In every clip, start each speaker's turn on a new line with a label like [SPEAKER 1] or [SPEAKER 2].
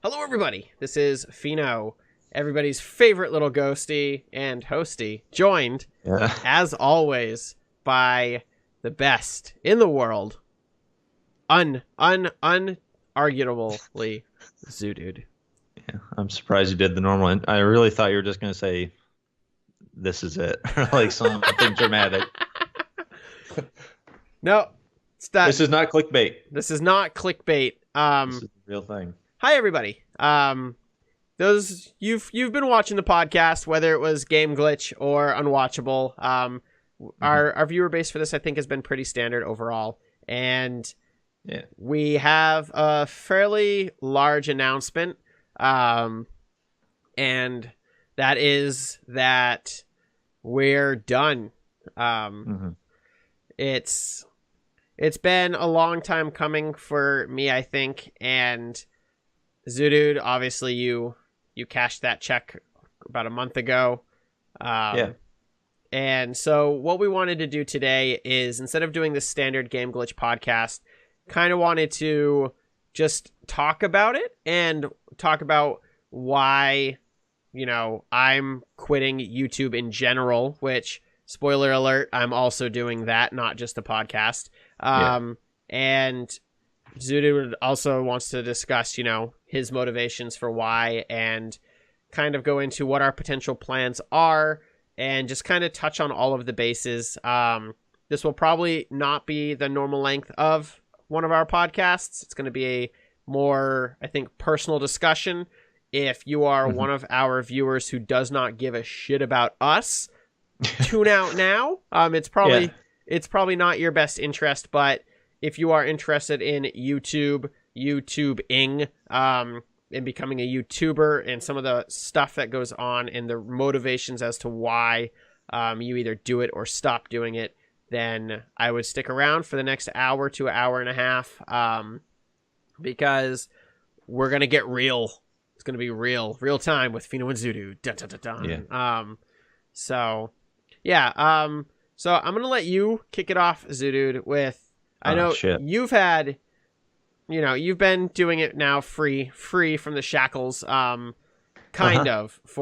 [SPEAKER 1] Hello, everybody. This is Pheno, everybody's favorite little ghosty and hosty, joined, as always, by the best in the world, unarguably, Zudood.
[SPEAKER 2] Yeah, I'm surprised you did the normal. And I really thought you were just going to say, "This is it," or like something dramatic.
[SPEAKER 1] No, it's not.
[SPEAKER 2] This is not clickbait.
[SPEAKER 1] This is not clickbait.
[SPEAKER 2] This is the real thing.
[SPEAKER 1] Hi, everybody. Those you've been watching the podcast, whether it was Game Glitch or Unwatchable. Our viewer base for this, I think, has been pretty standard overall, and we have a fairly large announcement, and that is that we're done. It's been a long time coming for me, I think, and Zudood, obviously you cashed that check about a month ago. And so what we wanted to do today is, instead of doing the standard Game Glitch podcast, kind of wanted to just talk about it and talk about why, I'm quitting YouTube in general, which, spoiler alert, I'm also doing that, not just the podcast. And Zudood also wants to discuss, his motivations for why, and kind of go into what our potential plans are, and just kind of touch on all of the bases. This will probably not be the normal length of one of our podcasts. It's going to be a more, I think, personal discussion. If you are one of our viewers who does not give a shit about us, tune out now. It's probably not your best interest, but if you are interested in YouTubing, and becoming a YouTuber, and some of the stuff that goes on and the motivations as to why you either do it or stop doing it, then I would stick around for the next hour to an hour and a half, because we're going to get real. It's going to be real time with Pheno and Zudood. Dun, dun, dun, dun. So I'm going to let you kick it off, Zudood, with, I know you've had, you've been doing it now free from the shackles, for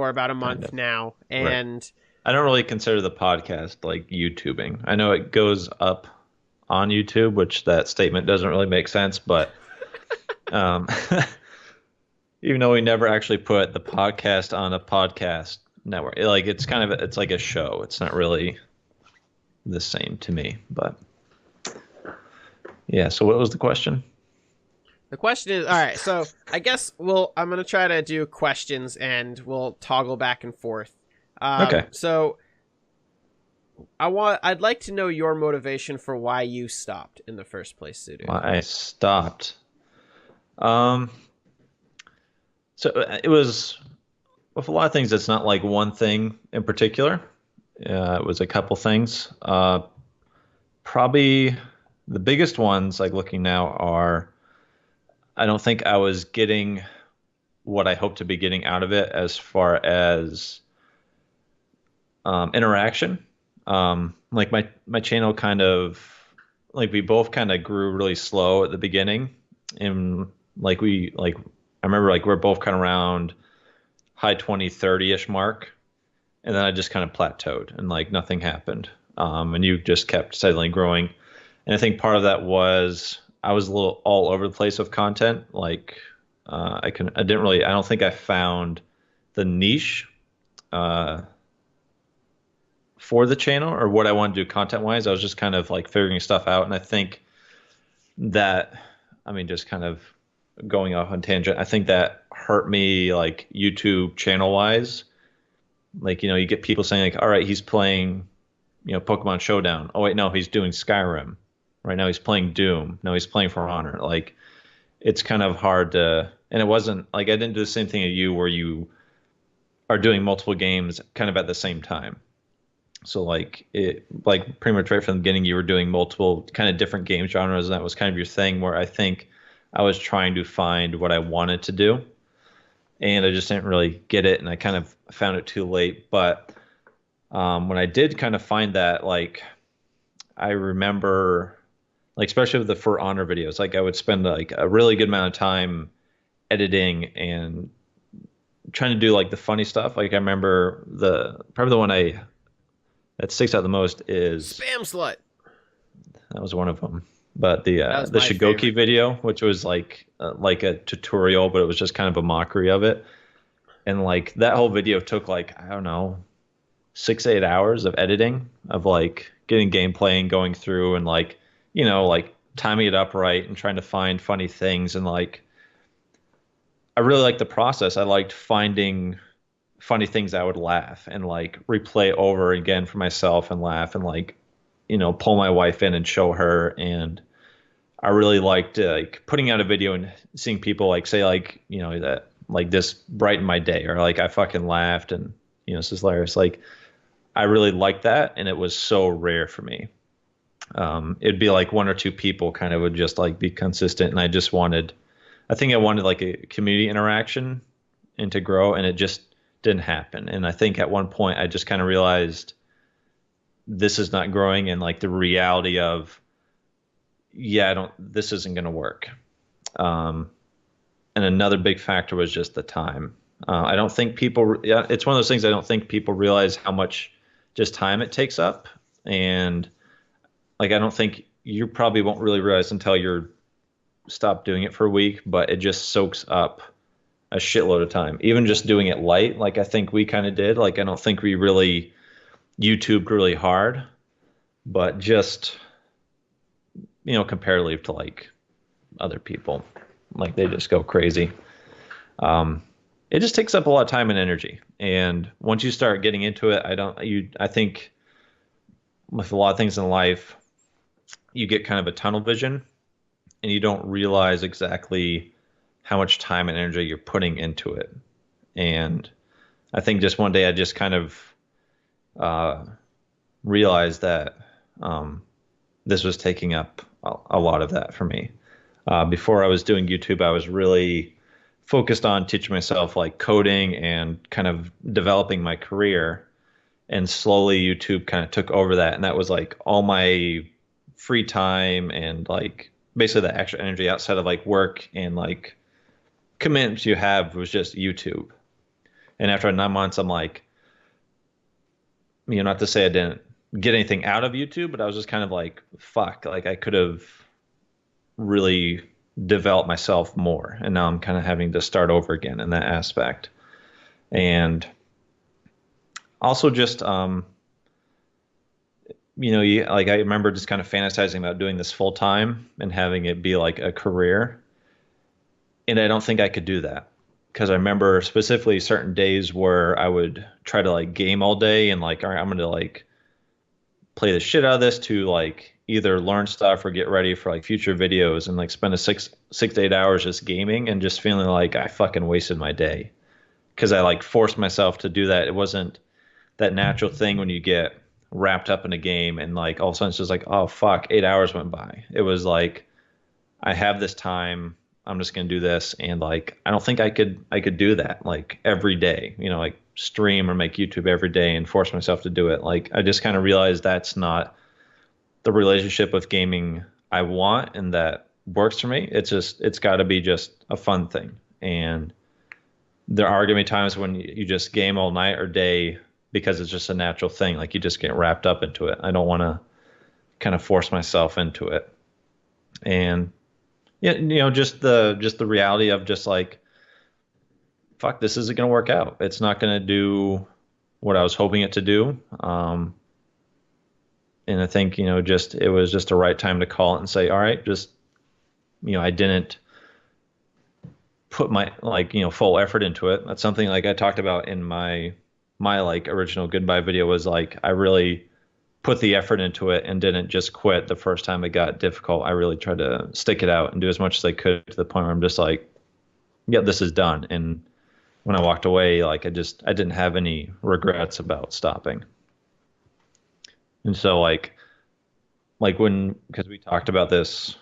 [SPEAKER 1] about a month now. And
[SPEAKER 2] I don't really consider the podcast like YouTubing. I know it goes up on YouTube, which that statement doesn't really make sense, but even though we never actually put the podcast on a podcast network, it's like a show. It's not really the same to me, but yeah. So what was the question?
[SPEAKER 1] The question is, all right, so I guess I'm going to try to do questions and we'll toggle back and forth.
[SPEAKER 2] Okay.
[SPEAKER 1] So I'd like to know your motivation for why you stopped in the first place, Zudood.
[SPEAKER 2] Why I stopped. So it was, with a lot of things, it's not like one thing in particular. It was a couple things. Probably the biggest ones, like looking now, are I don't think I was getting what I hoped to be getting out of it as far as interaction. Like my channel kind of, like, we both kind of grew really slow at the beginning, and I remember, like, we're both kind of around high 20, 30-ish mark, and then I just kind of plateaued and like nothing happened. And you just kept steadily growing. And I think part of that was I was a little all over the place with content. Like, I don't think I found the niche for the channel or what I want to do content wise. I was just kind of like figuring stuff out. And I think that, just kind of going off on tangent, I think that hurt me, like, YouTube channel wise. Like, you get people saying, like, all right, he's playing, Pokemon Showdown. Oh wait, no, he's doing Skyrim. Right now he's playing Doom. No, he's playing For Honor. Like, it's kind of hard to, and it wasn't like I didn't do the same thing as you where you are doing multiple games kind of at the same time. So like pretty much right from the beginning, you were doing multiple kind of different game genres, and that was kind of your thing, where I think I was trying to find what I wanted to do, and I just didn't really get it, and I kind of found it too late. But when I did kind of find that, like, I remember, like, especially with the For Honor videos, like, I would spend like a really good amount of time editing and trying to do like the funny stuff. Like I remember probably the one that sticks out the most is
[SPEAKER 1] Spam slut.
[SPEAKER 2] that was one of them. But
[SPEAKER 1] That was
[SPEAKER 2] the
[SPEAKER 1] my
[SPEAKER 2] Shigoki
[SPEAKER 1] favorite.
[SPEAKER 2] video, which was like a tutorial, but it was just kind of a mockery of it. And like that whole video took like, I don't know, 6 8 hours of editing, of like getting gameplay and going through and like, like timing it up right and trying to find funny things. And like I really liked the process. I liked finding funny things I would laugh and like replay over again for myself and laugh and like, pull my wife in and show her. And I really liked like putting out a video and seeing people like say like, that like this brightened my day, or like I fucking laughed and this is hilarious. Like I really liked that, and it was so rare for me. It'd be like one or two people kind of would just like be consistent, and I think I wanted like a community interaction and to grow, and it just didn't happen. And I think at one point I just kind of realized this is not growing, and like the reality of, this isn't going to work. And another big factor was just the time. I don't think it's one of those things I don't think people realize how much just time it takes up. And like, I don't think you probably won't really realize until you're stopped doing it for a week, but it just soaks up a shitload of time. Even just doing it light, like I think we kind of did. Like, I don't think we really YouTubed really hard, but just, comparatively to like other people, like they just go crazy. It just takes up a lot of time and energy. And once you start getting into it, I think with a lot of things in life, you get kind of a tunnel vision and you don't realize exactly how much time and energy you're putting into it. And I think just one day I just kind of realized that this was taking up a lot of that for me. Before I was doing YouTube, I was really focused on teaching myself like coding and kind of developing my career. And slowly YouTube kind of took over that. And that was like all my free time and like basically the extra energy outside of like work and like commitments you have was just YouTube. And after 9 months, I'm like, not to say I didn't get anything out of YouTube, but I was just kind of like, fuck, like I could have really developed myself more. And now I'm kind of having to start over again in that aspect. And also just, like I remember just kind of fantasizing about doing this full time and having it be like a career. And I don't think I could do that, because I remember specifically certain days where I would try to like game all day and like, all right, I'm going to like play the shit out of this to like either learn stuff or get ready for like future videos, and like spend a 6 to 8 hours just gaming and just feeling like I fucking wasted my day because I like forced myself to do that. It wasn't that natural thing when you get wrapped up in a game and like all of a sudden it's just like, oh fuck, 8 hours went by. It was like, I have this time, I'm just gonna do this. And like I don't think I could do that like every day, like stream or make YouTube every day and force myself to do it. Like I just kind of realized that's not the relationship with gaming I want and that works for me. It's got to be just a fun thing. And there are going to be times when you just game all night or day because it's just a natural thing. Like you just get wrapped up into it. I don't want to kind of force myself into it. And just the reality of just like, fuck, this isn't going to work out. It's not going to do what I was hoping it to do. And I think, it was just the right time to call it and say, all right, just, I didn't put my full effort into it. That's something like I talked about in my like original goodbye video, was like, I really put the effort into it and didn't just quit the first time it got difficult. I really tried to stick it out and do as much as I could to the point where I'm just like, yeah, this is done. And when I walked away, like I didn't have any regrets about stopping. And so like because we talked about this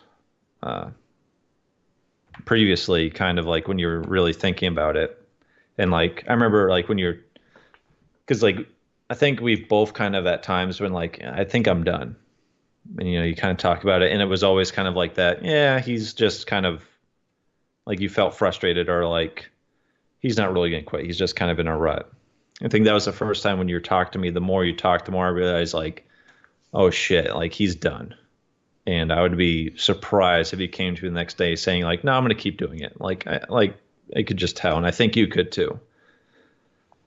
[SPEAKER 2] previously, kind of like when you're really thinking about it. And like, I remember like when because like, I think we've both kind of at times when like, I think I'm done. And, you kind of talk about it. And it was always kind of like that. Yeah, he's just kind of like you felt frustrated or like he's not really going to quit. He's just kind of in a rut. I think that was the first time when you talked to me. The more you talk, the more I realized like, oh shit, like he's done. And I would be surprised if he came to me the next day saying like, no, I'm going to keep doing it. I could just tell. And I think you could too.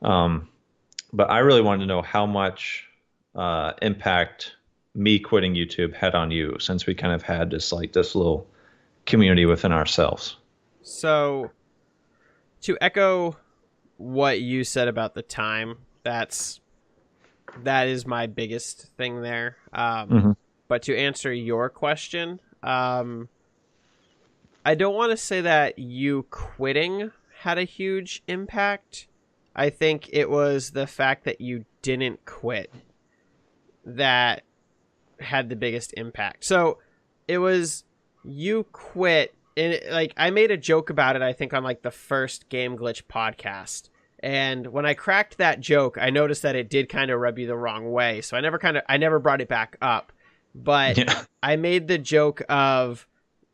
[SPEAKER 2] But I really wanted to know how much impact me quitting YouTube had on you, since we kind of had this little community within ourselves.
[SPEAKER 1] So to echo what you said about the time, that is my biggest thing there. But to answer your question, I don't want to say that you quitting had a huge impact. I think it was the fact that you didn't quit that had the biggest impact. So it was you quit, and like I made a joke about it, I think on like the first Game Glitch podcast. And when I cracked that joke, I noticed that it did kind of rub you the wrong way. So I never brought it back up. But yeah. I made the joke of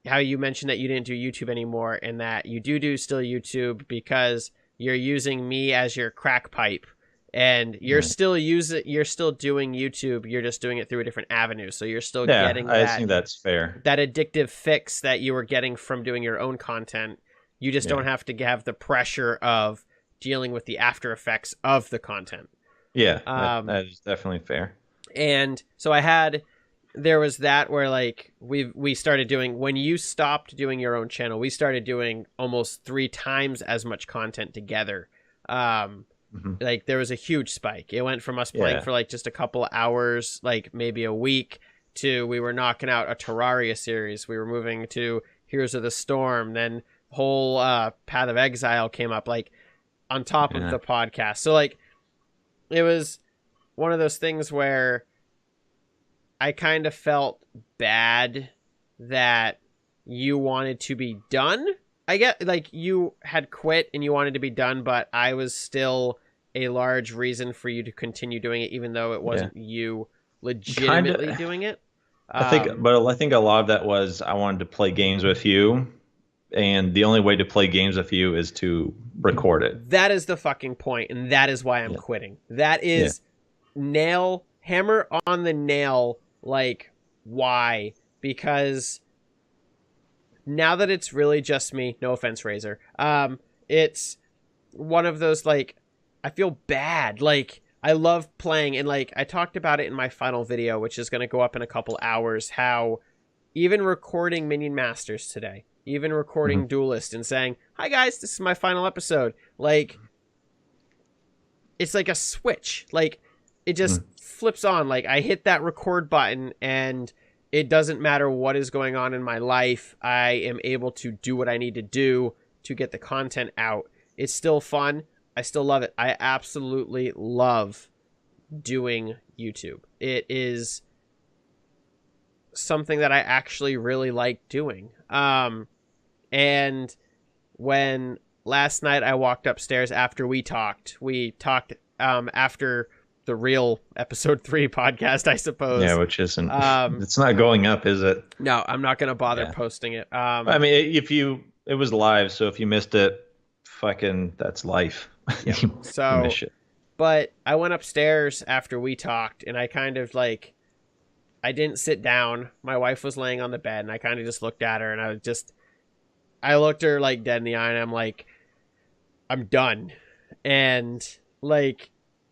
[SPEAKER 1] how you mentioned that you didn't do YouTube anymore, and that you do still YouTube because you're using me as your crack pipe, and you're still doing YouTube. You're just doing it through a different avenue. So you're still getting
[SPEAKER 2] I think that's fair.
[SPEAKER 1] That addictive fix that you were getting from doing your own content. You just don't have to have the pressure of dealing with the after effects of the content.
[SPEAKER 2] Yeah, that is definitely fair.
[SPEAKER 1] And so there was that where like we started doing, when you stopped doing your own channel, we started doing almost 3 times as much content together. Like there was a huge spike. It went from us playing for like just a couple hours, like maybe a week, to we were knocking out a Terraria series. We were moving to Heroes of the Storm. Then whole Path of Exile came up like on top of the podcast. So like it was one of those things where I kind of felt bad that you wanted to be done. I get like you had quit and you wanted to be done, but I was still a large reason for you to continue doing it, even though it wasn't you legitimately doing it.
[SPEAKER 2] I think a lot of that was I wanted to play games with you, and the only way to play games with you is to record it.
[SPEAKER 1] That is the fucking point, and that is why I'm quitting. That is hammer on the nail. Like, why? Because now that it's really just me, no offense, Razor, it's one of those, like, I feel bad. Like, I love playing, and, like, I talked about it in my final video, which is going to go up in a couple hours, how even recording Minion Masters today, even recording Duelist and saying, hi, guys, this is my final episode, like, it's like a switch. Like, it just flips on. Like, I hit that record button and it doesn't matter what is going on in my life. I am able to do what I need to do to get the content out. It's still fun. I still love it. I absolutely love doing YouTube. It is something that I actually really like doing. And when last night I walked upstairs after we talked after the real episode 3 podcast, I suppose.
[SPEAKER 2] Yeah, which isn't, it's not going up, is it?
[SPEAKER 1] No, I'm not going to bother posting it.
[SPEAKER 2] I mean, it was live, so if you missed it, fucking, that's life.
[SPEAKER 1] Yeah. So, but I went upstairs after we talked, and I kind of like, I didn't sit down. My wife was laying on the bed, and I kind of just looked at her, and I looked her like dead in the eye, and I'm like, I'm done. And like,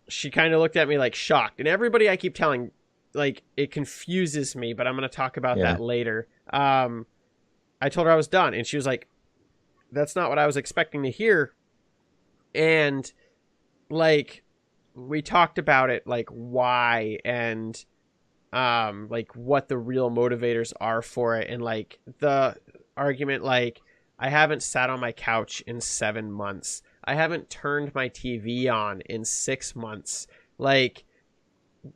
[SPEAKER 1] she kind of looked at me like shocked. And everybody I keep telling, like, it confuses me, but I'm going to talk about that later. I told her I was done, and she was like, that's not what I was expecting to hear. And like, we talked about it, like why, and like what the real motivators are for it. And like the argument, like, I haven't sat on my couch in 7 months. I haven't turned my TV on in 6 months. Like,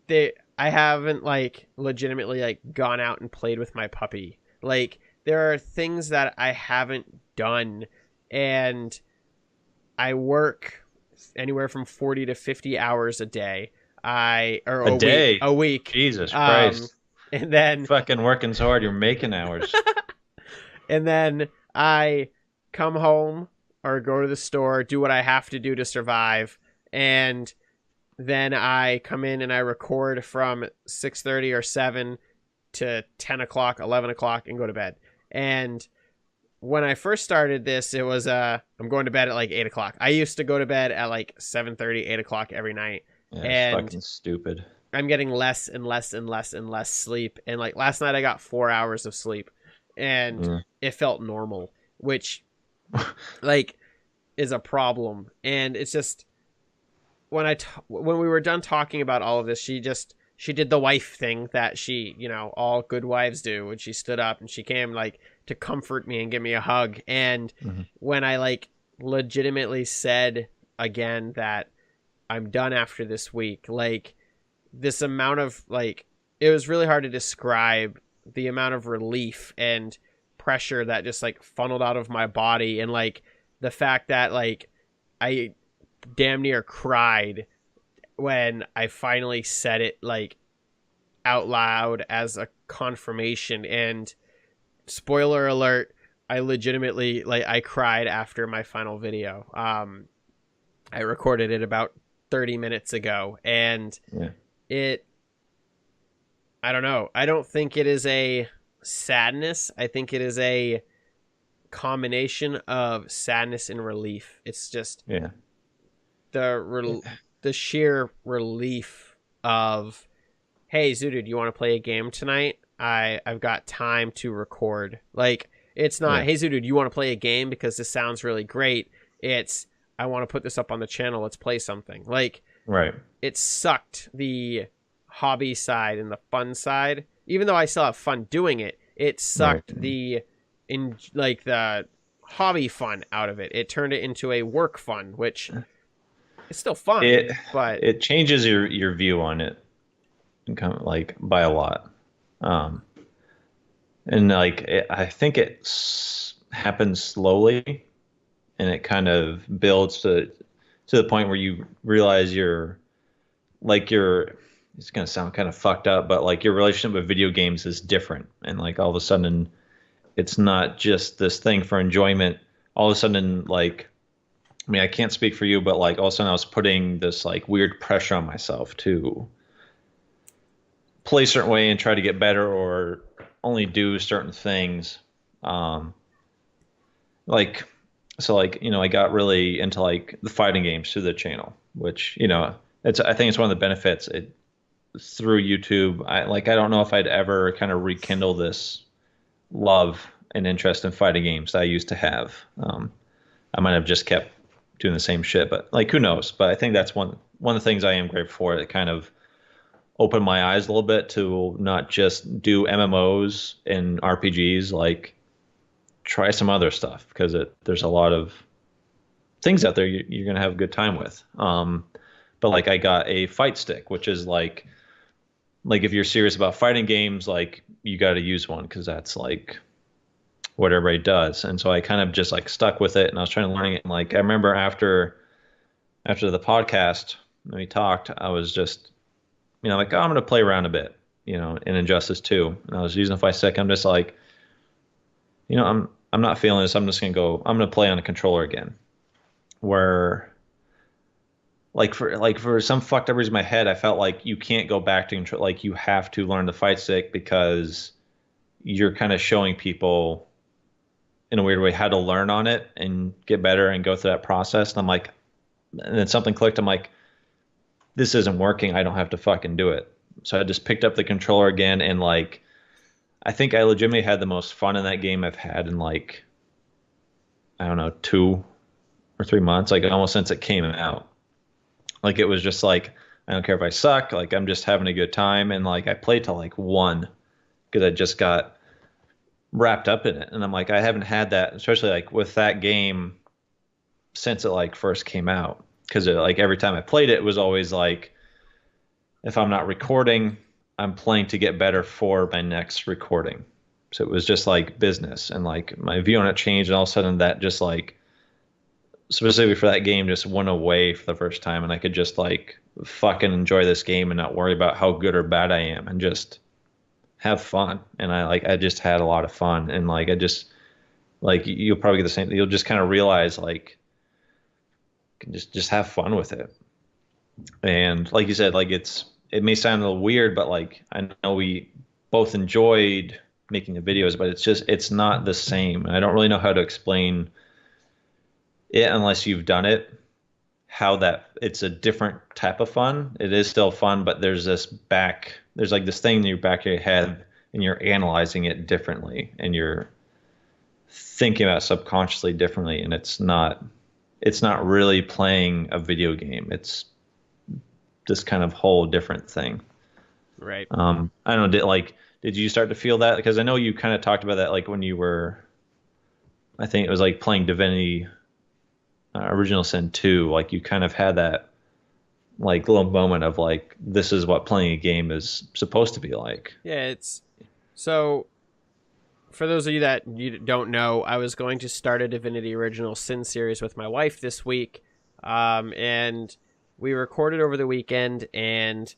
[SPEAKER 1] I haven't like legitimately like gone out and played with my puppy. Like, there are things that I haven't done, and I work anywhere from 40 to 50 hours a day. A week.
[SPEAKER 2] Jesus Christ.
[SPEAKER 1] And then
[SPEAKER 2] fucking working so hard, you're making hours.
[SPEAKER 1] And then I come home or go to the store, do what I have to do to survive, and then I come in and I record from 6:30 or 7 to 10 o'clock, 11 o'clock, and go to bed. And when I first started this, it was I'm going to bed at like 8 o'clock. I used to go to bed at like 7:30, 8 o'clock every night.
[SPEAKER 2] Yeah, it's
[SPEAKER 1] And
[SPEAKER 2] fucking stupid.
[SPEAKER 1] I'm getting less and less and less and less sleep. And like last night I got 4 hours of sleep and it felt normal, which like is a problem. And it's just when we were done talking about all of this, she did the wife thing that she, all good wives do. And she stood up and she came like to comfort me and give me a hug. And when I like legitimately said again that I'm done after this week, like this amount of like, it was really hard to describe the amount of relief and pressure that just like funneled out of my body. And like the fact that like I damn near cried when I finally said it like out loud as a confirmation. And spoiler alert, I legitimately like I cried after my final video. I recorded it about 30 minutes ago, and I don't know. I don't think it is a sadness. I think it is a combination of sadness and relief. It's just the sheer relief of, hey, Zudood, do you want to play a game tonight? I've got time to record. Like, it's not, hey, Zudood, do you want to play a game because this sounds really great? It's, I want to put this up on the channel. Let's play something. Like, it sucked the hobby side and the fun side. Even though I still have fun doing it, it sucked the hobby fun out of it. It turned it into a work fun, which it's still fun, but
[SPEAKER 2] it changes your view on it, like by a lot. And like I think it happens slowly, and it kind of builds to the point where you realize it's gonna sound kind of fucked up, but like your relationship with video games is different, and like all of a sudden, it's not just this thing for enjoyment. All of a sudden, like, I mean, I can't speak for you, but like all of a sudden I was putting this like weird pressure on myself to play a certain way and try to get better or only do certain things. I got really into like the fighting games through the channel, which, I think it's one of the benefits through YouTube. I don't know if I'd ever kind of rekindle this love and interest in fighting games that I used to have. I might have just kept doing the same shit, but like, who knows? But I think that's one of the things I am grateful for. It kind of opened my eyes a little bit to not just do MMOs and RPGs, like try some other stuff, because there's a lot of things out there you're going to have a good time with. But like I got a fight stick, which is like if you're serious about fighting games, like you got to use one, because that's like what everybody does. And so I kind of just like stuck with it, and I was trying to learn it. And like I remember after the podcast when we talked, I was just like, oh, I'm going to play around a bit, in Injustice 2. And I was using the fight stick. I'm just like, I'm not feeling this. I'm just going to play on a controller again. Where for some fucked up reason in my head, I felt like you can't go back to control. Like you have to learn the fight stick, because you're kind of showing people in a weird way how to learn on it and get better and go through that process. And I'm like, and then something clicked. I'm like, this isn't working. I don't have to fucking do it. So I just picked up the controller again, and like, I think I legitimately had the most fun in that game I've had in like, I don't know, 2 or 3 months, like almost since it came out. Like it was just like, I don't care if I suck, like I'm just having a good time. And like I played till like 1, because I just got wrapped up in it. And I'm like, I haven't had that, especially like with that game, since it like first came out. Because like every time I played it, it was always like, if I'm not recording, I'm playing to get better for my next recording. So it was just like business, and like my view on it changed, and all of a sudden that just like, specifically for that game, just went away for the first time, and I could just like fucking enjoy this game and not worry about how good or bad I am, and just have fun. And I just had a lot of fun, and like Like you'll probably get the same. You'll just kind of realize like just have fun with it. And like you said, like it may sound a little weird, but like I know we both enjoyed making the videos, but it's not the same. And I don't really know how to explain it unless you've done it. How that it's a different type of fun. It is still fun, but there's like this thing in your back of your head, and you're analyzing it differently, and you're thinking about it subconsciously differently, and it's not really playing a video game. It's this kind of whole different thing.
[SPEAKER 1] Right.
[SPEAKER 2] I don't know. Did you start to feel that? Because I know you kind of talked about that, like when you were, I think it was like playing Divinity Original Sin 2. Like you kind of had that like little moment of like, this is what playing a game is supposed to be like.
[SPEAKER 1] Yeah, it's so. For those of you that you don't know, I was going to start a Divinity Original Sin series with my wife this week, and we recorded over the weekend, and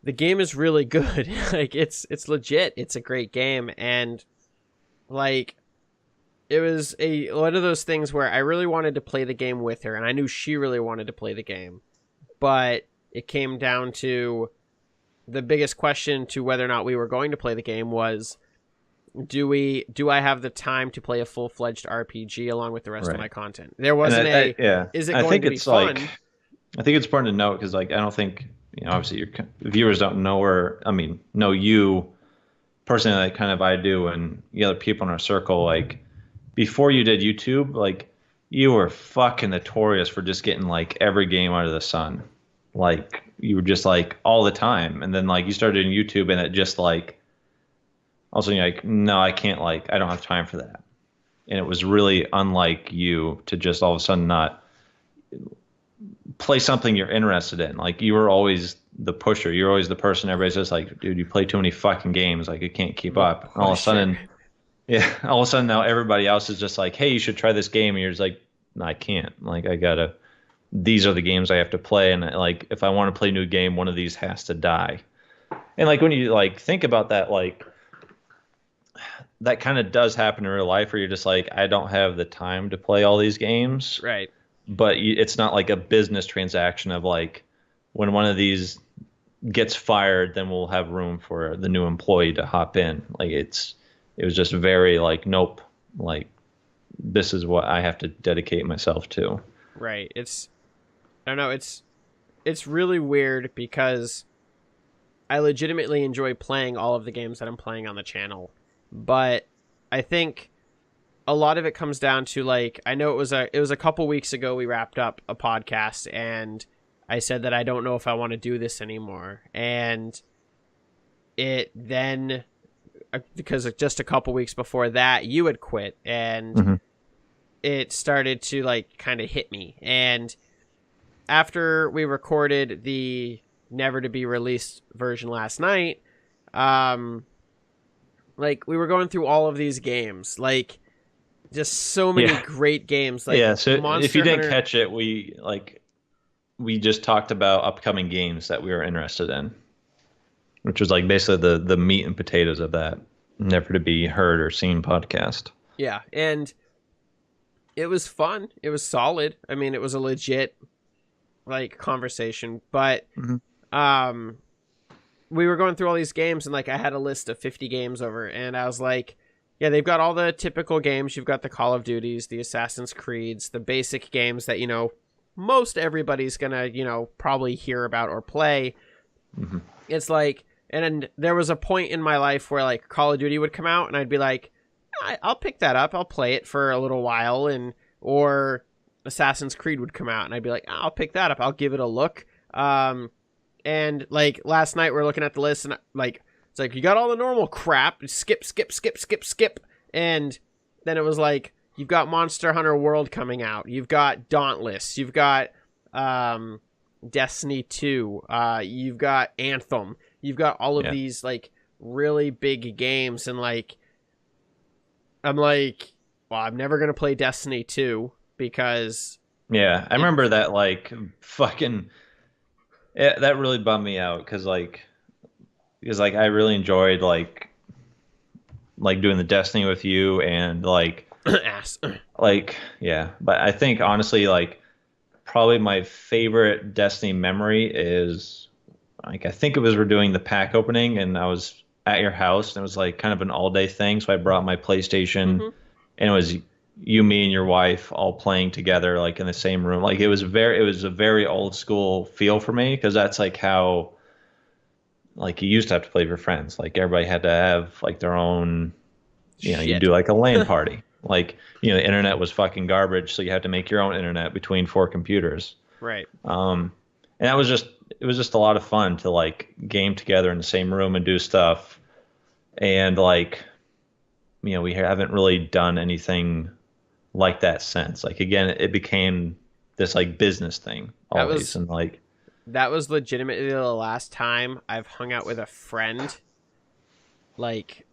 [SPEAKER 1] the game is really good. Like it's legit. It's a great game, and like it was one of those things where I really wanted to play the game with her, and I knew she really wanted to play the game, but it came down to the biggest question to whether or not we were going to play the game was, do I have the time to play a full-fledged RPG along with the rest of my content? There wasn't is it going to be fun?
[SPEAKER 2] Like, I think it's important to note because like I don't think, obviously your viewers don't know, or I mean know you personally like kind of I do, and the other people in our circle, like before you did YouTube, like you were fucking notorious for just getting like every game under the sun. Like you were just like all the time, and then like you started doing YouTube, and it just like also you're like, no, I can't, like I don't have time for that. And it was really unlike you to just all of a sudden not play something you're interested in. Like you were always the pusher. You're always the person everybody's just like, dude, you play too many fucking games. Like you can't keep up. And all of a sudden, all of a sudden now everybody else is just like, hey, you should try this game. And you're just like, no, I can't. Like these are the games I have to play. And like, if I want to play a new game, one of these has to die. And like, when you like think about that, like that kind of does happen in real life where you're just like, I don't have the time to play all these games.
[SPEAKER 1] Right.
[SPEAKER 2] But it's not like a business transaction of like when one of these gets fired, then we'll have room for the new employee to hop in. Like it was just very like, nope, like this is what I have to dedicate myself to.
[SPEAKER 1] Right. I don't know. It's really weird because I legitimately enjoy playing all of the games that I'm playing on the channel, but I think a lot of it comes down to like, I know it was a couple weeks ago we wrapped up a podcast and I said that I don't know if I want to do this anymore. And it then, because just a couple weeks before that, you had quit, and it started to like kind of hit me. And after we recorded the never to be released version last night, like we were going through all of these games, like just so many great games. Like
[SPEAKER 2] so
[SPEAKER 1] Monster
[SPEAKER 2] if you didn't
[SPEAKER 1] Hunter...
[SPEAKER 2] catch it, we just talked about upcoming games that we were interested in, which was like basically the meat and potatoes of that never to be heard or seen podcast.
[SPEAKER 1] Yeah, and it was fun. It was solid. I mean, it was a legit like conversation, but we were going through all these games, and like I had a list of 50 games over, and I was like, yeah, they've got all the typical games. You've got the Call of Duties, the Assassin's Creeds, the basic games that, most everybody's gonna, probably hear about or play. It's like, and there was a point in my life where like Call of Duty would come out, and I'd be like, I'll pick that up. I'll play it for a little while, or Assassin's Creed would come out, and I'd be like, I'll pick that up. I'll give it a look. And like last night, we're looking at the list, and like it's like you got all the normal crap. Skip, and then it was like you've got Monster Hunter World coming out. You've got Dauntless. You've got Destiny 2. You've got Anthem. You've got all of these like really big games, and like I'm like, well, I'm never gonna play Destiny 2 because
[SPEAKER 2] I remember that like fucking that really bummed me out because I really enjoyed like like doing the Destiny with you and
[SPEAKER 1] Ass.
[SPEAKER 2] yeah. But I think honestly, like probably my favorite Destiny memory is like I think it was we're doing the pack opening and I was at your house and it was like kind of an all day thing. So I brought my PlayStation
[SPEAKER 1] Hmm.
[SPEAKER 2] and it was you, me, and your wife all playing together like in the same room. Like it was a very old school feel for me because that's like how like you used to have to play with your friends. Like everybody had to have like their own, you
[SPEAKER 1] Shit.
[SPEAKER 2] do like a LAN party. Like, the internet was fucking garbage, so you had to make your own internet between four computers.
[SPEAKER 1] Right.
[SPEAKER 2] And that was just it was just a lot of fun to like game together in the same room and do stuff. And like, we haven't really done anything like that since. Like again, it became this like business thing
[SPEAKER 1] That
[SPEAKER 2] always,
[SPEAKER 1] was
[SPEAKER 2] and like
[SPEAKER 1] that was legitimately the last time I've hung out with a friend. Like,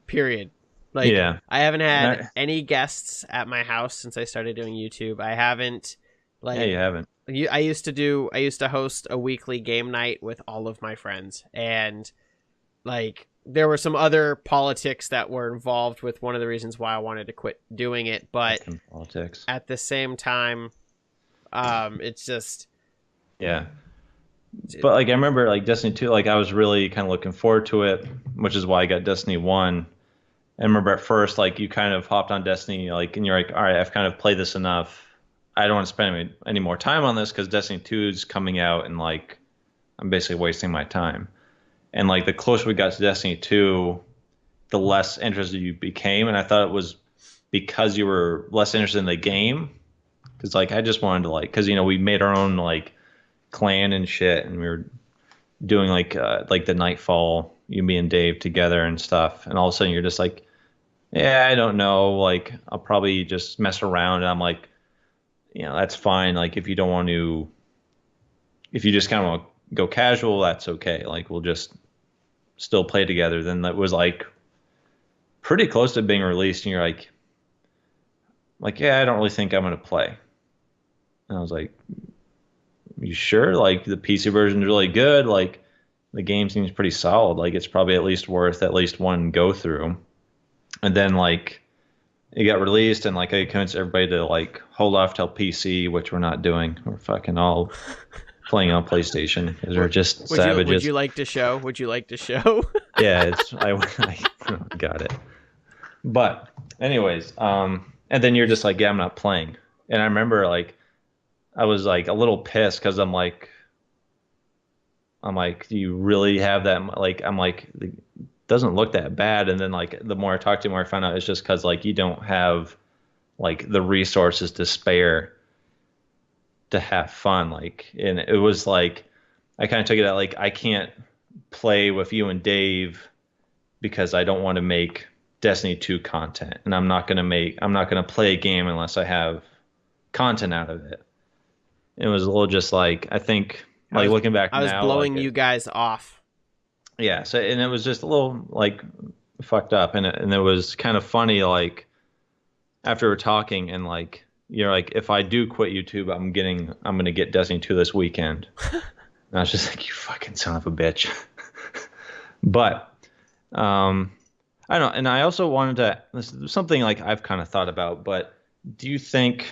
[SPEAKER 1] period. Like,
[SPEAKER 2] yeah,
[SPEAKER 1] I haven't
[SPEAKER 2] and
[SPEAKER 1] had any guests at my house since I started doing YouTube. I haven't
[SPEAKER 2] yeah, you
[SPEAKER 1] like
[SPEAKER 2] haven't.
[SPEAKER 1] I used to host a weekly game night with all of my friends, and like there were some other politics that were involved with one of the reasons why I wanted to quit doing it, but
[SPEAKER 2] Fucking politics.
[SPEAKER 1] at the same time, it's just
[SPEAKER 2] Yeah. But like I remember like Destiny 2, like I was really kind of looking forward to it, which is why I got Destiny 1. I remember at first like you kind of hopped on Destiny like and you're like, all right, I've kind of played this enough. I don't want to spend any more time on this because Destiny 2 is coming out and like I'm basically wasting my time. And like the closer we got to Destiny 2, the less interested you became. And I thought it was because you were less interested in the game. Because like I just wanted to like because we made our own like clan and shit, and we were doing like the Nightfall, you, me, and Dave together and stuff. And all of a sudden you're just like, yeah, I don't know, like I'll probably just mess around. And I'm like, that's fine. Like if you don't want to, if you just kind of want to go casual, that's okay. Like we'll just still play together. Then that was like pretty close to being released, and you're like, yeah, I don't really think I'm gonna play. And I was like, you sure? Like the PC version is really good. Like the game seems pretty solid. Like it's probably at least worth at least one go through. And then like it got released, and like I convinced everybody to like hold off till PC, which we're not doing. We're fucking all playing on PlayStation because we're just savages.
[SPEAKER 1] would you like to show? Would you like to show?
[SPEAKER 2] Yeah, I got it. But anyways, and then you're just like, yeah, I'm not playing. And I remember like I was like a little pissed because I'm like, do you really have that? Like, I'm like, it doesn't look that bad. And then like the more I talked to you, the more I found out it's just because like you don't have like the resources to spare to have fun. Like, and it was like I kind of took it out like I can't play with you and Dave because I don't want to make Destiny 2 content, and I'm not gonna play a game unless I have content out of it. It was a little just like I think like looking back
[SPEAKER 1] I was
[SPEAKER 2] now,
[SPEAKER 1] blowing
[SPEAKER 2] like
[SPEAKER 1] you guys off.
[SPEAKER 2] yeah. So and it was just a little like fucked up, and it was kind of funny like after we're talking and like you're like if I do quit YouTube, I'm gonna get Destiny 2 this weekend. And I was just like you fucking son of a bitch. But I don't know, and I also wanted to this is something like I've kind of thought about, but do you think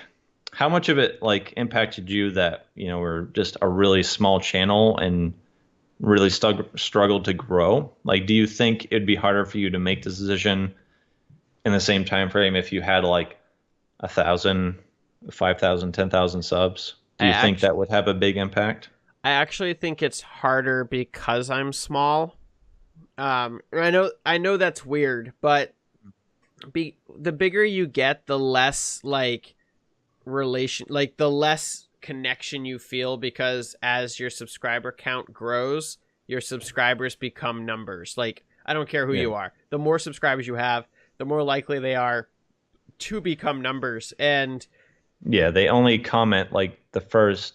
[SPEAKER 2] how much of it like impacted you that we're just a really small channel and really struggled to grow? Like, do you think it'd be harder for you to make this decision in the same time frame if you had like 1,000, 5,000, 10,000 subs? Do you think that would have a big impact?
[SPEAKER 1] I actually think it's harder because I'm small. I know that's weird, but the bigger you get, the less like the less connection you feel, because as your subscriber count grows, your subscribers become numbers. Like, I don't care who you are. The more subscribers you have, the more likely they are to become numbers. And
[SPEAKER 2] yeah, they only comment like the first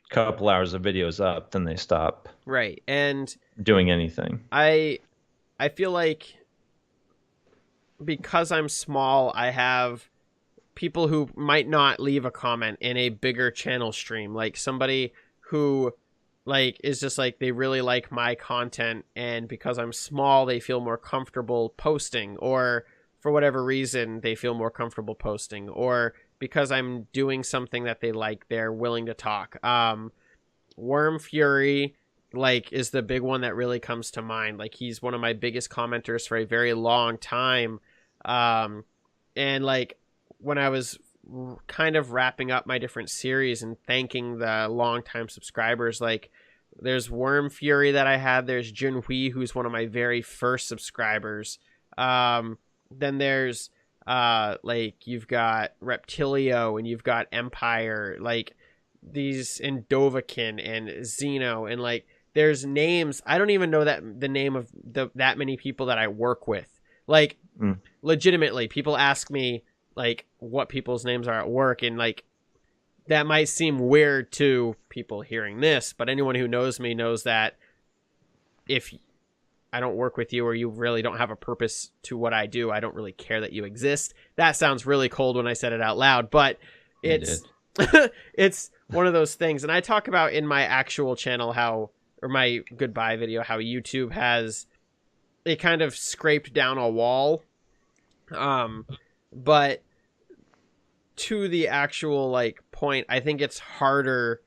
[SPEAKER 2] couple hours of videos up, then they stop
[SPEAKER 1] right. And
[SPEAKER 2] doing anything.
[SPEAKER 1] I feel like because I'm small, I have people who might not leave a comment in a bigger channel stream, like somebody who like is just like they really like my content, and because I'm small they feel more comfortable posting, or for whatever reason they feel more comfortable posting, or because I'm doing something that they like they're willing to talk. Worm Fury like is the big one that really comes to mind. Like he's one of my biggest commenters for a very long time. And like when I was kind of wrapping up my different series and thanking the longtime subscribers, like there's Worm Fury that I had, there's Junhui, who's one of my very first subscribers. Then there's like you've got Reptilio and you've got Empire, like these, and Dovahkiin and Xeno, and like there's names I don't even know that the name of that many people that I work with. Like legitimately, people ask me like what people's names are at work, and like that might seem weird to people hearing this, but anyone who knows me knows that if I don't work with you or you really don't have a purpose to what I do, I don't really care that you exist. That sounds really cold when I said it out loud, but it's it's one of those things. And I talk about in my actual channel how, or my goodbye video, how YouTube has, it kind of scraped down a wall. But to the actual like point, I think it's harder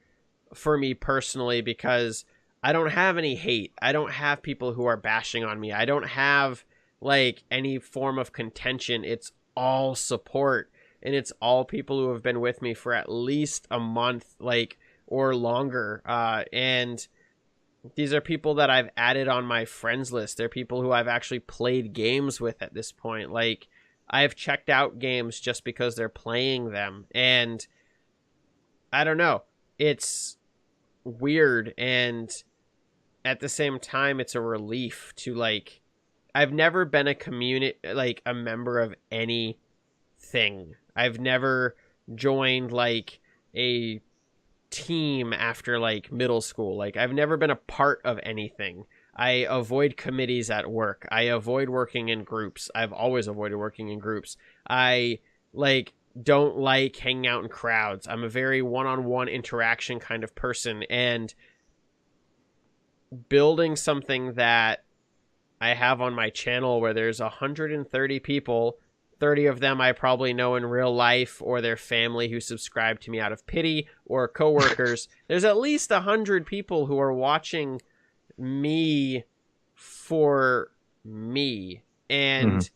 [SPEAKER 1] for me personally because I don't have any hate. I don't have people who are bashing on me. I don't have like any form of contention. It's all support, and it's all people who have been with me for at least a month, like, or longer. And these are people that I've added on my friends list. They're people who I've actually played games with at this point. Like, I've checked out games just because they're playing them. And I don't know. It's weird, and at the same time, it's a relief to, like, I've never been a community, like a member of anything. I've never joined like a team after like middle school. Like, I've never been a part of anything. I avoid committees at work. I avoid working in groups. I've always avoided working in groups. I like don't like hanging out in crowds. I'm a very one-on-one interaction kind of person, and building something that I have on my channel where there's 130 people, 30 of them I probably know in real life or their family who subscribe to me out of pity, or coworkers. There's at least 100 people who are watching me for me. And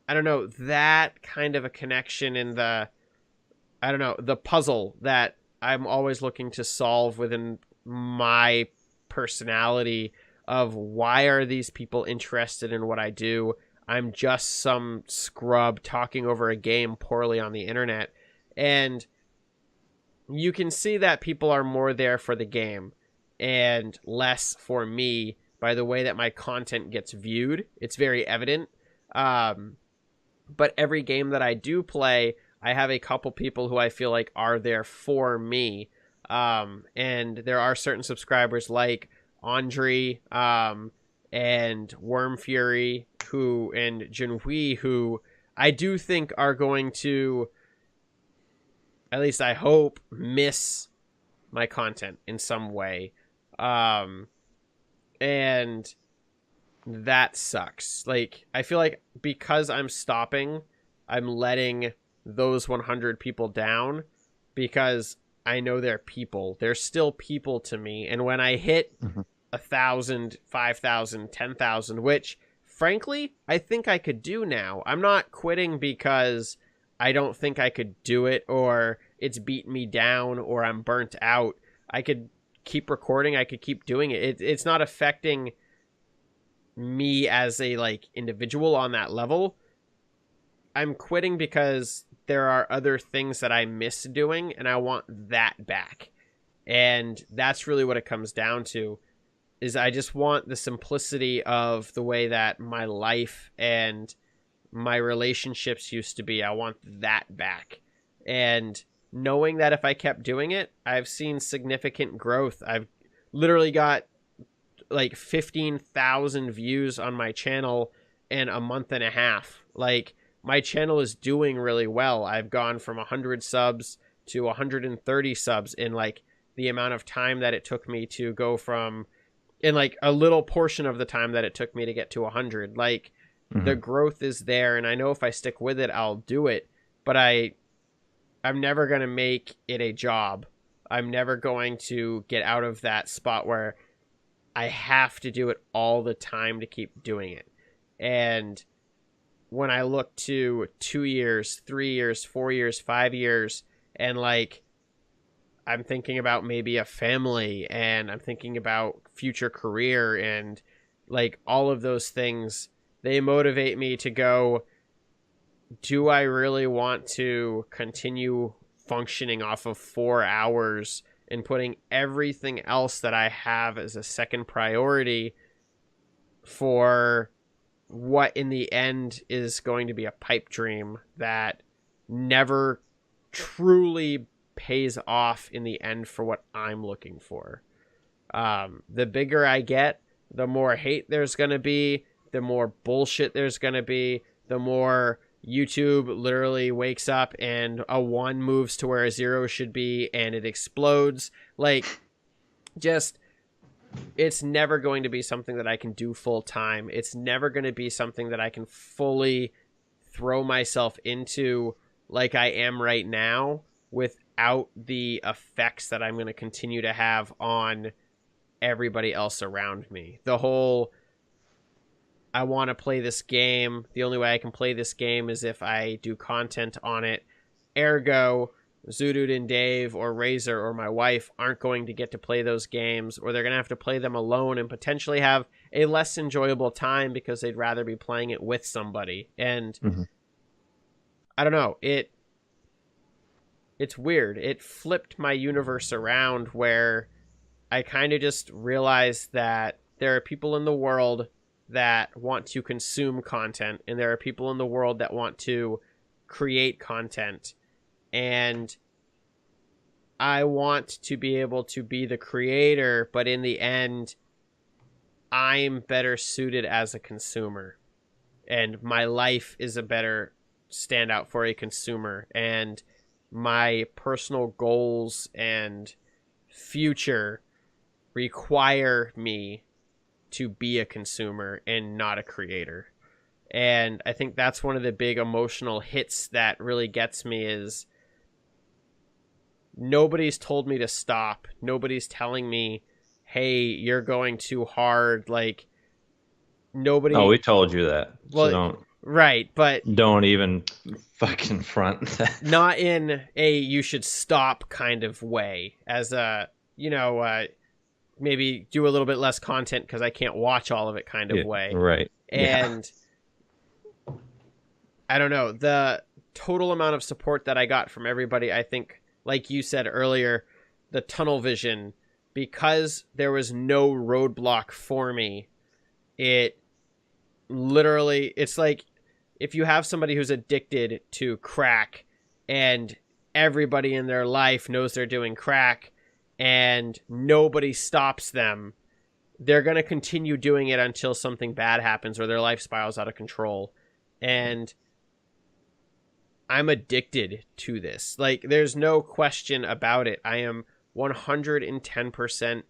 [SPEAKER 1] I don't know, that kind of a connection in the, I don't know, the puzzle that I'm always looking to solve within my personality of why are these people interested in what I do? I'm just some scrub talking over a game poorly on the internet. And you can see that people are more there for the game and less for me by the way that my content gets viewed. It's very evident. But every game that I do play, I have a couple people who I feel like are there for me. And there are certain subscribers like Andre, and Worm Fury, and Junhui, who I do think are going to, at least I hope, miss my content in some way. And that sucks. Like, I feel like because I'm stopping, I'm letting those 100 people down, because I know they're people. They're still people to me. And when I hit 1,000, 5,000, 10,000, which frankly, I think I could do now. I'm not quitting because I don't think I could do it, or it's beaten me down, or I'm burnt out. I could keep recording. I could keep doing it. It's not affecting me as a like individual on that level. I'm quitting because there are other things that I miss doing, and I want that back. And that's really what it comes down to, is I just want the simplicity of the way that my life and my relationships used to be. I want that back. And knowing that if I kept doing it, I've seen significant growth. I've literally got like 15,000 views on my channel in a month and a half. Like, my channel is doing really well. I've gone from 100 subs to 130 subs in like the amount of time that it took me to go from, in like a little portion of the time that it took me to get to 100. Like, the growth is there, and I know if I stick with it, I'll do it. But I'm never going to make it a job. I'm never going to get out of that spot where I have to do it all the time to keep doing it. And when I look to 2 years, 3 years, 4 years, 5 years, and like, I'm thinking about maybe a family, and I'm thinking about future career, and like all of those things, they motivate me to go, do I really want to continue functioning off of 4 hours and putting everything else that I have as a second priority for what in the end is going to be a pipe dream that never truly pays off in the end for what I'm looking for? The bigger I get, the more hate there's going to be, the more bullshit there's going to be, the more YouTube literally wakes up and a 1 moves to where a 0 should be and it explodes. Like, just, it's never going to be something that I can do full time. It's never going to be something that I can fully throw myself into like I am right now without the effects that I'm going to continue to have on everybody else around me. The whole, I want to play this game. The only way I can play this game is if I do content on it. Ergo, Zudood and Dave or Razor or my wife aren't going to get to play those games, or they're going to have to play them alone and potentially have a less enjoyable time because they'd rather be playing it with somebody. And I don't know, it's weird. It flipped my universe around where I kind of just realized that there are people in the world that want to consume content, and there are people in the world that want to create content. And I want to be able to be the creator, but in the end, I'm better suited as a consumer. And my life is a better standout for a consumer. And my personal goals and future require me to be a consumer and not a creator. And I think that's one of the big emotional hits that really gets me is nobody's told me to stop. Nobody's telling me, hey, you're going too hard. Like, nobody.
[SPEAKER 2] Oh, we told you that.
[SPEAKER 1] Well,
[SPEAKER 2] so don't.
[SPEAKER 1] Right, but
[SPEAKER 2] Don't even fucking front that.
[SPEAKER 1] Not in a you should stop kind of way, as a, maybe do a little bit less content because I can't watch all of it kind of way.
[SPEAKER 2] Right.
[SPEAKER 1] And I don't know, the total amount of support that I got from everybody, I think, like you said earlier, the tunnel vision, because there was no roadblock for me, it literally, it's like if you have somebody who's addicted to crack and everybody in their life knows they're doing crack and nobody stops them, they're going to continue doing it until something bad happens or their life spirals out of control. And I'm addicted to this. Like, there's no question about it. I am 110%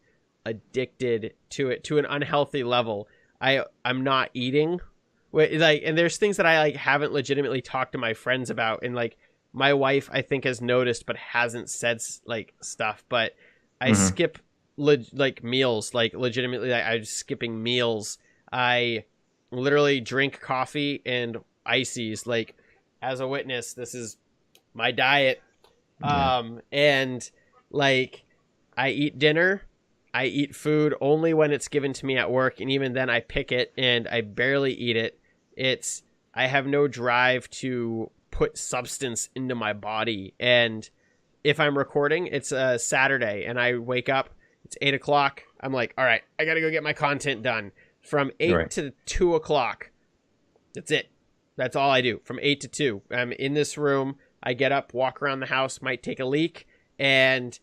[SPEAKER 1] addicted to it to an unhealthy level. I'm not eating. And there's things that I haven't legitimately talked to my friends about, and like my wife I think has noticed but hasn't said stuff. But I skip meals, like legitimately. I'm skipping meals. I literally drink coffee and ices. Like, as a witness, this is my diet. And like, I eat dinner. I eat food only when it's given to me at work, and even then I pick it and I barely eat it. I have no drive to put substance into my body. And if I'm recording, it's a Saturday and I wake up, it's 8 o'clock. I'm like, all right, I got to go get my content done. From 8 to 2 o'clock, that's it. That's all I do. From 8 to 2, I'm in this room. I get up, walk around the house, might take a leak, and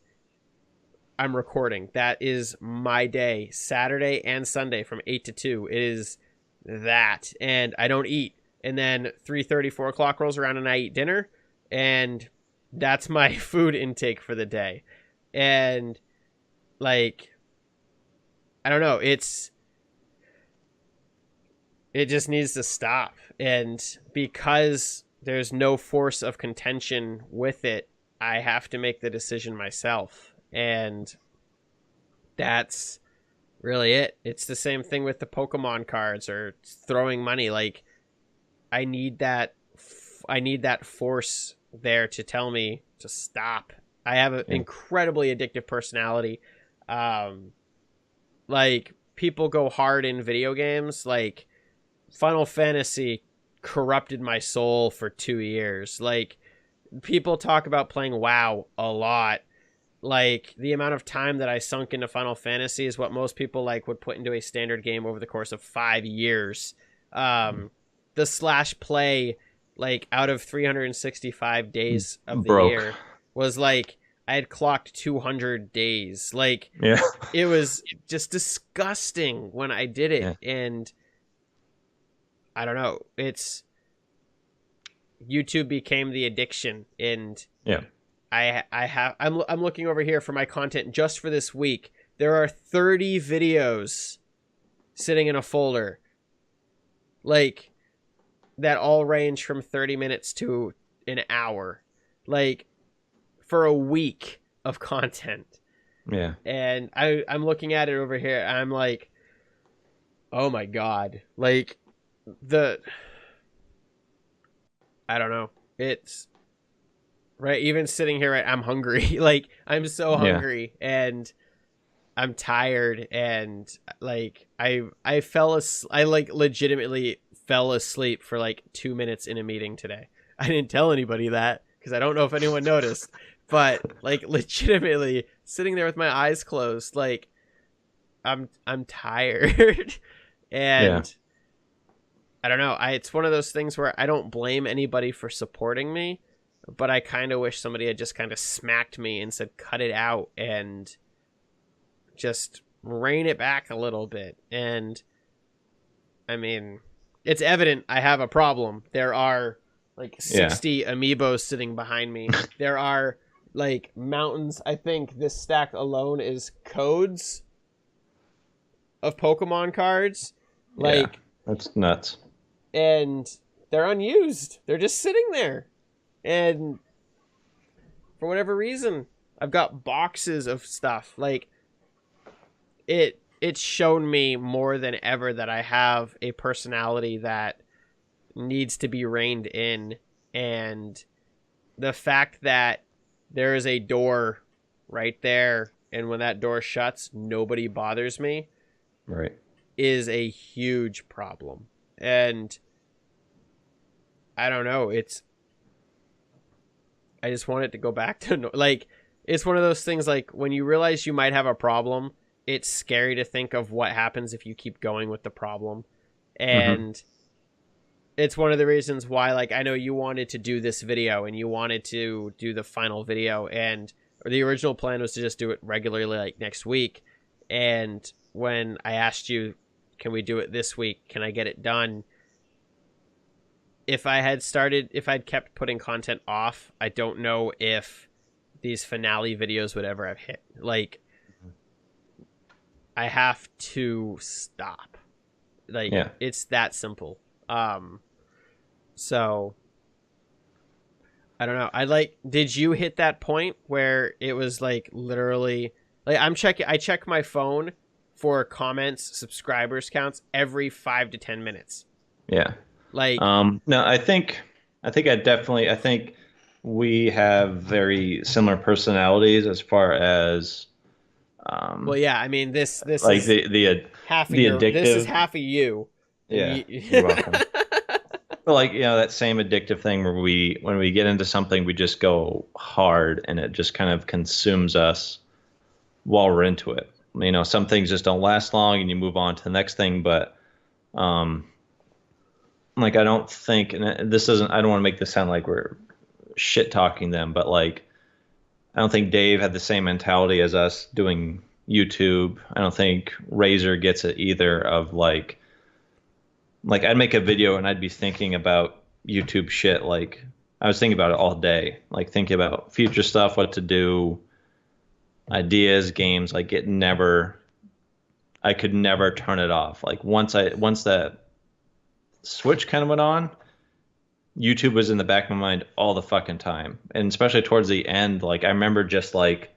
[SPEAKER 1] I'm recording. That is my day, Saturday and Sunday from 8 to 2. It is that. And I don't eat. And then 3:30, 4 o'clock rolls around and I eat dinner. And that's my food intake for the day. And like, I don't know. It just needs to stop. And because there's no force of contention with it, I have to make the decision myself. And that's really it. It's the same thing with the Pokemon cards or throwing money. Like, I need that force there to tell me to stop. I have an incredibly addictive personality. Like, people go hard in video games. Like, Final Fantasy corrupted my soul for 2 years. Like, people talk about playing WoW a lot. Like, the amount of time that I sunk into Final Fantasy is what most people like would put into a standard game over the course of 5 years. The slash play, like, out of 365 days of the year was like, I had clocked 200 days. Like, it was just disgusting when I did it. And I don't know. YouTube became the addiction, and I'm looking over here for my content just for this week. There are 30 videos sitting in a folder, like, that all range from 30 minutes to an hour, like, for a week of content.
[SPEAKER 2] Yeah.
[SPEAKER 1] And I'm looking at it over here, and I'm like, oh my God. Like, I don't know. It's right. Even sitting here, I'm hungry. Like, I'm so hungry, and I'm tired, and like, I legitimately fell asleep for like 2 minutes in a meeting today. I didn't tell anybody that because I don't know if anyone noticed, but like, legitimately sitting there with my eyes closed, like, I'm tired. And I don't know. It's one of those things where I don't blame anybody for supporting me, but I kind of wish somebody had just kind of smacked me and said, cut it out and just rein it back a little bit. And I mean, it's evident I have a problem. There are like 60 amiibos sitting behind me. There are like mountains. I think this stack alone is codes of Pokemon cards. Like,
[SPEAKER 2] that's nuts.
[SPEAKER 1] And they're unused. They're just sitting there. And for whatever reason, I've got boxes of stuff. Like, it's shown me more than ever that I have a personality that needs to be reined in. And the fact that there is a door right there, and when that door shuts, nobody bothers me, is a huge problem. And I don't know, I just want it to go back to, like, it's one of those things, like, when you realize you might have a problem, it's scary to think of what happens if you keep going with the problem. And it's one of the reasons why, like, I know you wanted to do this video and you wanted to do the final video, and the original plan was to just do it regularly, like, next week. And when I asked you, can we do it this week? Can I get it done? If I'd kept putting content off, I don't know if these finale videos would ever have hit. Like, I have to stop. Like, it's that simple. So I don't know. Did you hit that point where it was like literally, like, I check my phone for comments, subscribers counts every 5 to 10 minutes.
[SPEAKER 2] Yeah.
[SPEAKER 1] Like,
[SPEAKER 2] no, I think we have very similar personalities as far as,
[SPEAKER 1] well, yeah, I mean, this
[SPEAKER 2] like
[SPEAKER 1] is
[SPEAKER 2] the
[SPEAKER 1] half of
[SPEAKER 2] the
[SPEAKER 1] your,
[SPEAKER 2] addictive.
[SPEAKER 1] this is half of you.
[SPEAKER 2] Yeah, you're welcome. But, like, that same addictive thing where when we get into something, we just go hard and it just kind of consumes us while we're into it. Some things just don't last long and you move on to the next thing. But, like, I don't think, and I don't want to make this sound like we're shit talking them, but, like, I don't think Dave had the same mentality as us doing YouTube. I don't think Razor gets it either of like I'd make a video and I'd be thinking about YouTube shit. Like, I was thinking about it all day, like thinking about future stuff, what to do. ideas, games, like I could never turn it off. Like once that switch kind of went on, YouTube was in the back of my mind all the fucking time. And especially towards the end, like I remember just like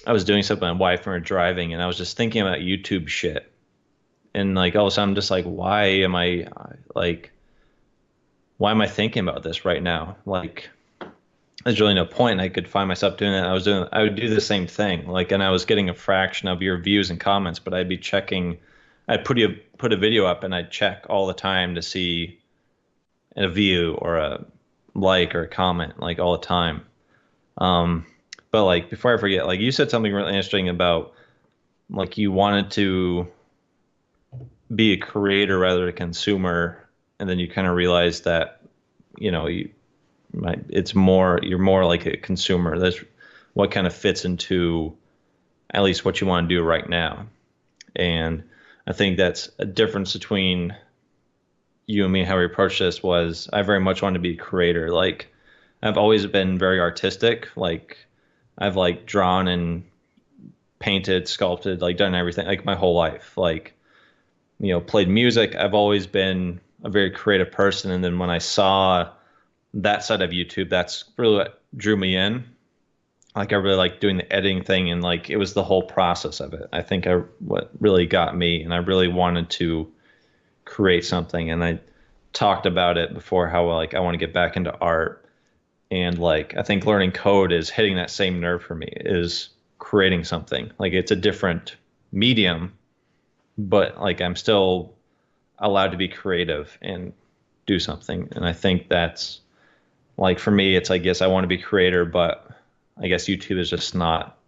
[SPEAKER 2] I was doing something with my wife and we were driving and I was just thinking about YouTube shit. And like all of a sudden I'm just like, like why am I thinking about this right now? Like there's really no point. I could find myself doing that. I would do the same thing. Like, and I was getting a fraction of your views and comments, but I'd be checking, I'd put a video up and I'd check all the time to see a view or a like or a comment, like all the time. But like before I forget, like you said something really interesting about like you wanted to be a creator rather than a consumer, and then you kind of realized that, you know, you're more like a consumer. That's what kind of fits into at least what you want to do right now. And I think that's a difference between you and me. How we approached this was I very much wanted to be a creator. Like I've always been very artistic. Like I've like drawn and painted, sculpted, like done everything like my whole life. Like, you know, played music. I've always been a very creative person. And then when I saw that side of YouTube, that's really what drew me in. Like I really like doing the editing thing, and like it was the whole process of it. I think what really got me, and I really wanted to create something. And I talked about it before how like I want to get back into art, and like I think learning code is hitting that same nerve for me, is creating something. Like it's a different medium, but like I'm still allowed to be creative and do something. And I think that's like for me, it's I guess I want to be a creator, but I guess YouTube is just not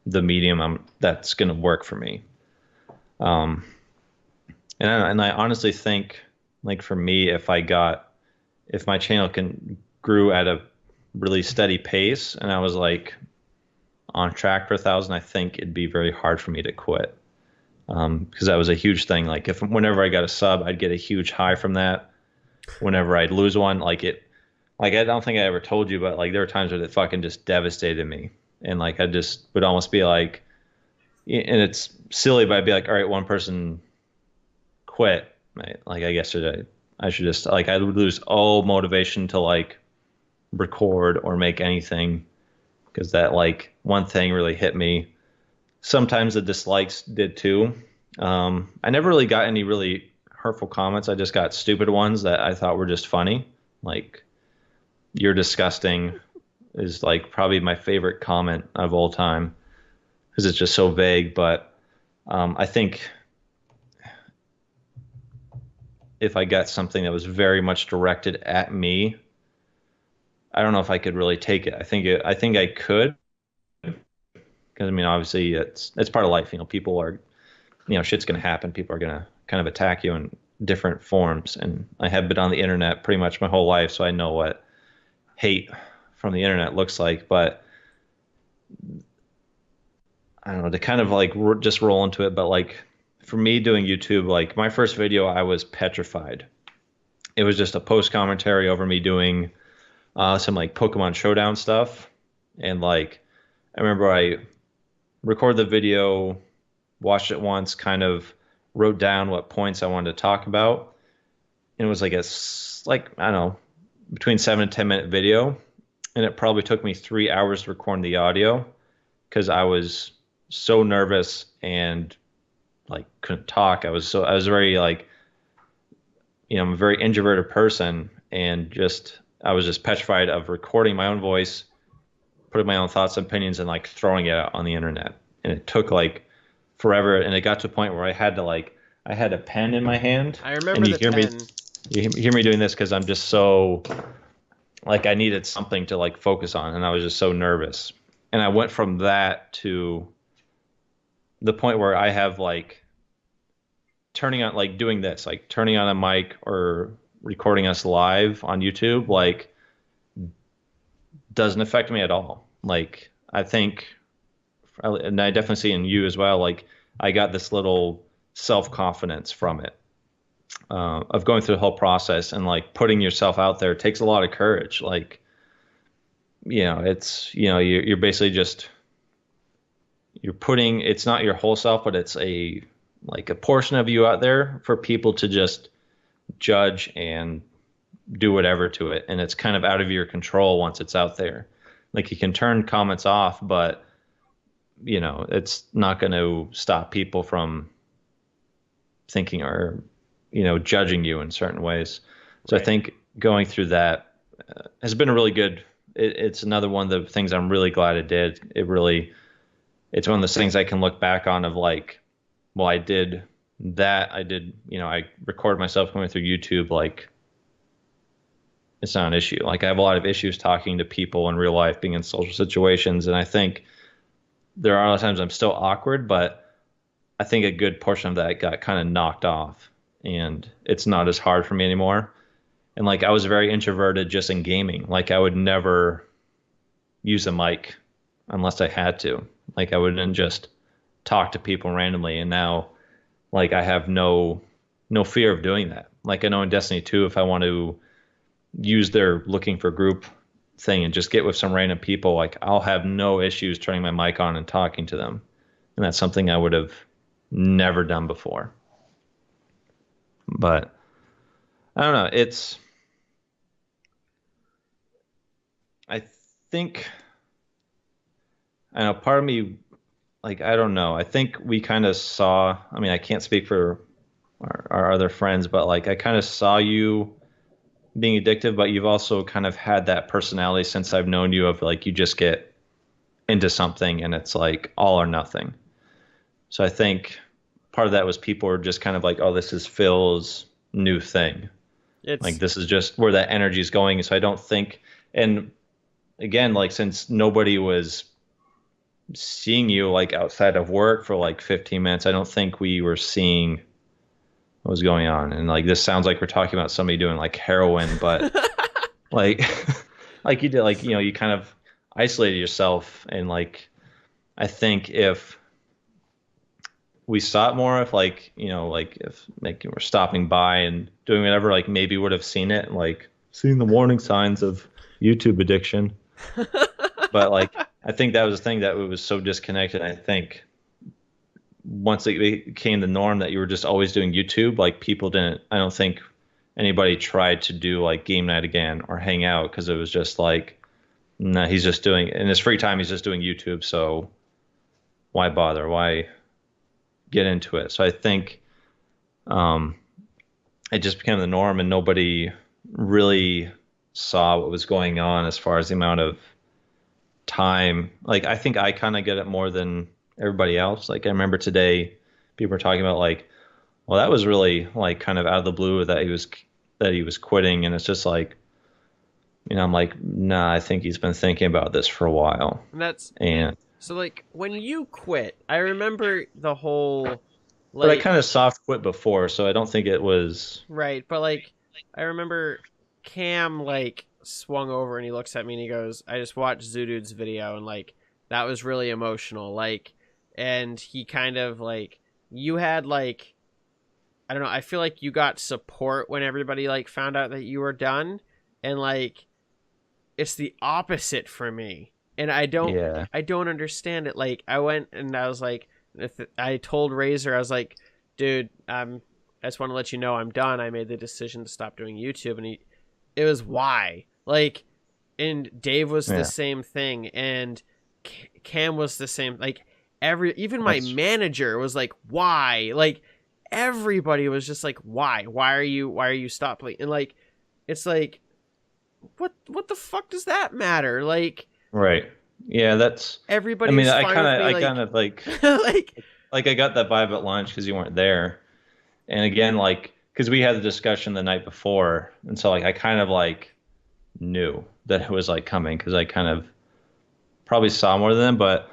[SPEAKER 2] the medium that's going to work for me. And I honestly think like for me, if my channel grew at a really steady pace and I was like on track for 1,000, I think it'd be very hard for me to quit. Because that was a huge thing. Like whenever I got a sub, I'd get a huge high from that. Whenever I'd lose one, like I don't think I ever told you, but like there were times where it fucking just devastated me. And like I just would almost be like, and it's silly, but I'd be like, all right, one person quit. Right? Like I guess I should just like I would lose all motivation to like record or make anything, because that like one thing really hit me. Sometimes the dislikes did too. I never really got any really hurtful comments. I just got stupid ones that I thought were just funny. Like, "You're disgusting" is like probably my favorite comment of all time because it's just so vague. But I think if I got something that was very much directed at me, I don't know if I could really take it. I think I could. Because I mean, obviously, it's part of life. You know, people are, you know, shit's gonna happen. People are gonna kind of attack you in different forms. And I have been on the internet pretty much my whole life, so I know what hate from the internet looks like. But I don't know, to kind of like just roll into it. But like for me doing YouTube, like my first video, I was petrified. It was just a post commentary over me doing some like Pokemon Showdown stuff, and like I remember I recorded the video, watched it once, kind of wrote down what points I wanted to talk about. And it was like I don't know, between 7 and 10 minute video. And it probably took me 3 hours to record the audio because I was so nervous and like couldn't talk. I was very like, you know, I'm a very introverted person, and I was just petrified of recording my own voice, putting my own thoughts and opinions, and like throwing it out on the internet. And it took like forever, and it got to a point where I had a pen in my hand.
[SPEAKER 1] I remember the pen.
[SPEAKER 2] You hear me doing this because I'm just so like I needed something to like focus on, and I was just so nervous. And I went from that to the point where I have like turning on, like doing this, like turning on a mic or recording us live on YouTube, like doesn't affect me at all. Like I think, and I definitely see in you as well, like I got this little self-confidence from it, of going through the whole process. And like putting yourself out there takes a lot of courage. Like, you know, it's, you know, you're basically just you're putting, it's not your whole self, but it's a like a portion of you out there for people to just judge and do whatever to it. And it's kind of out of your control once it's out there. Like you can turn comments off, but it's not going to stop people from thinking or, judging you in certain ways. So I
[SPEAKER 1] Right.
[SPEAKER 2] think going through that has been a really good, it's another one of the things I'm really glad it did. It's one of those things I can look back on of like, well, I did that. I did, I recorded myself going through YouTube. Like it's not an issue. Like I have a lot of issues talking to people in real life, being in social situations. And I think there are a lot of times I'm still awkward, but I think a good portion of that got kind of knocked off and it's not as hard for me anymore. And like I was very introverted just in gaming. Like I would never use a mic unless I had to. Like I wouldn't just talk to people randomly. And now like I have no fear of doing that. Like I know in Destiny 2, if I want to use their looking for group thing and just get with some random people, like I'll have no issues turning my mic on and talking to them. And that's something I would have never done before. But I don't know. I think, I know part of me, like, I don't know. I think we kind of saw, I mean, I can't speak for our other friends, but like I kind of saw you being addictive, but you've also kind of had that personality since I've known you of like you just get into something and it's like all or nothing. So I think part of that was people were just kind of like, oh, this is Phil's new thing. Like
[SPEAKER 1] It's
[SPEAKER 2] this is just where that energy is going. So I don't think, and again, like since nobody was seeing you like outside of work for like 15 minutes, I don't think we were seeing what was going on. And like this sounds like we're talking about somebody doing like heroin, but like like you did, like you kind of isolated yourself. And like I think if we saw it more, if like like if like you were stopping by and doing whatever, like maybe would have seen it, like seen the warning signs of YouTube addiction. But like I think that was the thing, that it was so disconnected. I think once it became the norm that you were just always doing YouTube, like people didn't, I don't think anybody tried to do like game night again or hang out, because it was just like, nah, he's just doing, in his free time, he's just doing YouTube. So why bother? Why get into it? So I think it just became the norm and nobody really saw what was going on as far as the amount of time. Like I think I kind of get it more than everybody else. Like I remember today people were talking about like, well, that was really like kind of out of the blue that he was quitting. And it's just like, I'm like, nah, I think he's been thinking about this for a while.
[SPEAKER 1] and that's
[SPEAKER 2] And
[SPEAKER 1] so like when you quit, I remember the whole
[SPEAKER 2] but I
[SPEAKER 1] like
[SPEAKER 2] kind of soft quit before, so I don't think it was
[SPEAKER 1] right, but like I remember Cam like swung over and he looks at me and he goes, "I just watched Zudood's video and like that was really emotional." Like, and he kind of like you had like I don't know, I feel like you got support when everybody like found out that you were done, and like it's the opposite for me. And
[SPEAKER 2] yeah.
[SPEAKER 1] I don't understand it. Like I went and I was like I told Razor, I was like, "Dude, I just want to let you know I'm done. I made the decision to stop doing YouTube." And it was why. Like, and Dave was the
[SPEAKER 2] Yeah.
[SPEAKER 1] same thing, and Cam was the same. Like even my
[SPEAKER 2] That's
[SPEAKER 1] manager was like, "Why?" Like everybody was just like, "Why? Why are you stopping?" And like, it's like, what the fuck does that matter? Like
[SPEAKER 2] right. Yeah, that's, I
[SPEAKER 1] everybody
[SPEAKER 2] mean,
[SPEAKER 1] was
[SPEAKER 2] I
[SPEAKER 1] fine
[SPEAKER 2] kind
[SPEAKER 1] with
[SPEAKER 2] of
[SPEAKER 1] me.
[SPEAKER 2] I kind
[SPEAKER 1] Like
[SPEAKER 2] of like
[SPEAKER 1] like
[SPEAKER 2] like I got that vibe at lunch because you weren't there. And again, like, because we had the discussion the night before, and so like I kind of like knew that it was like coming because I kind of probably saw more than them. But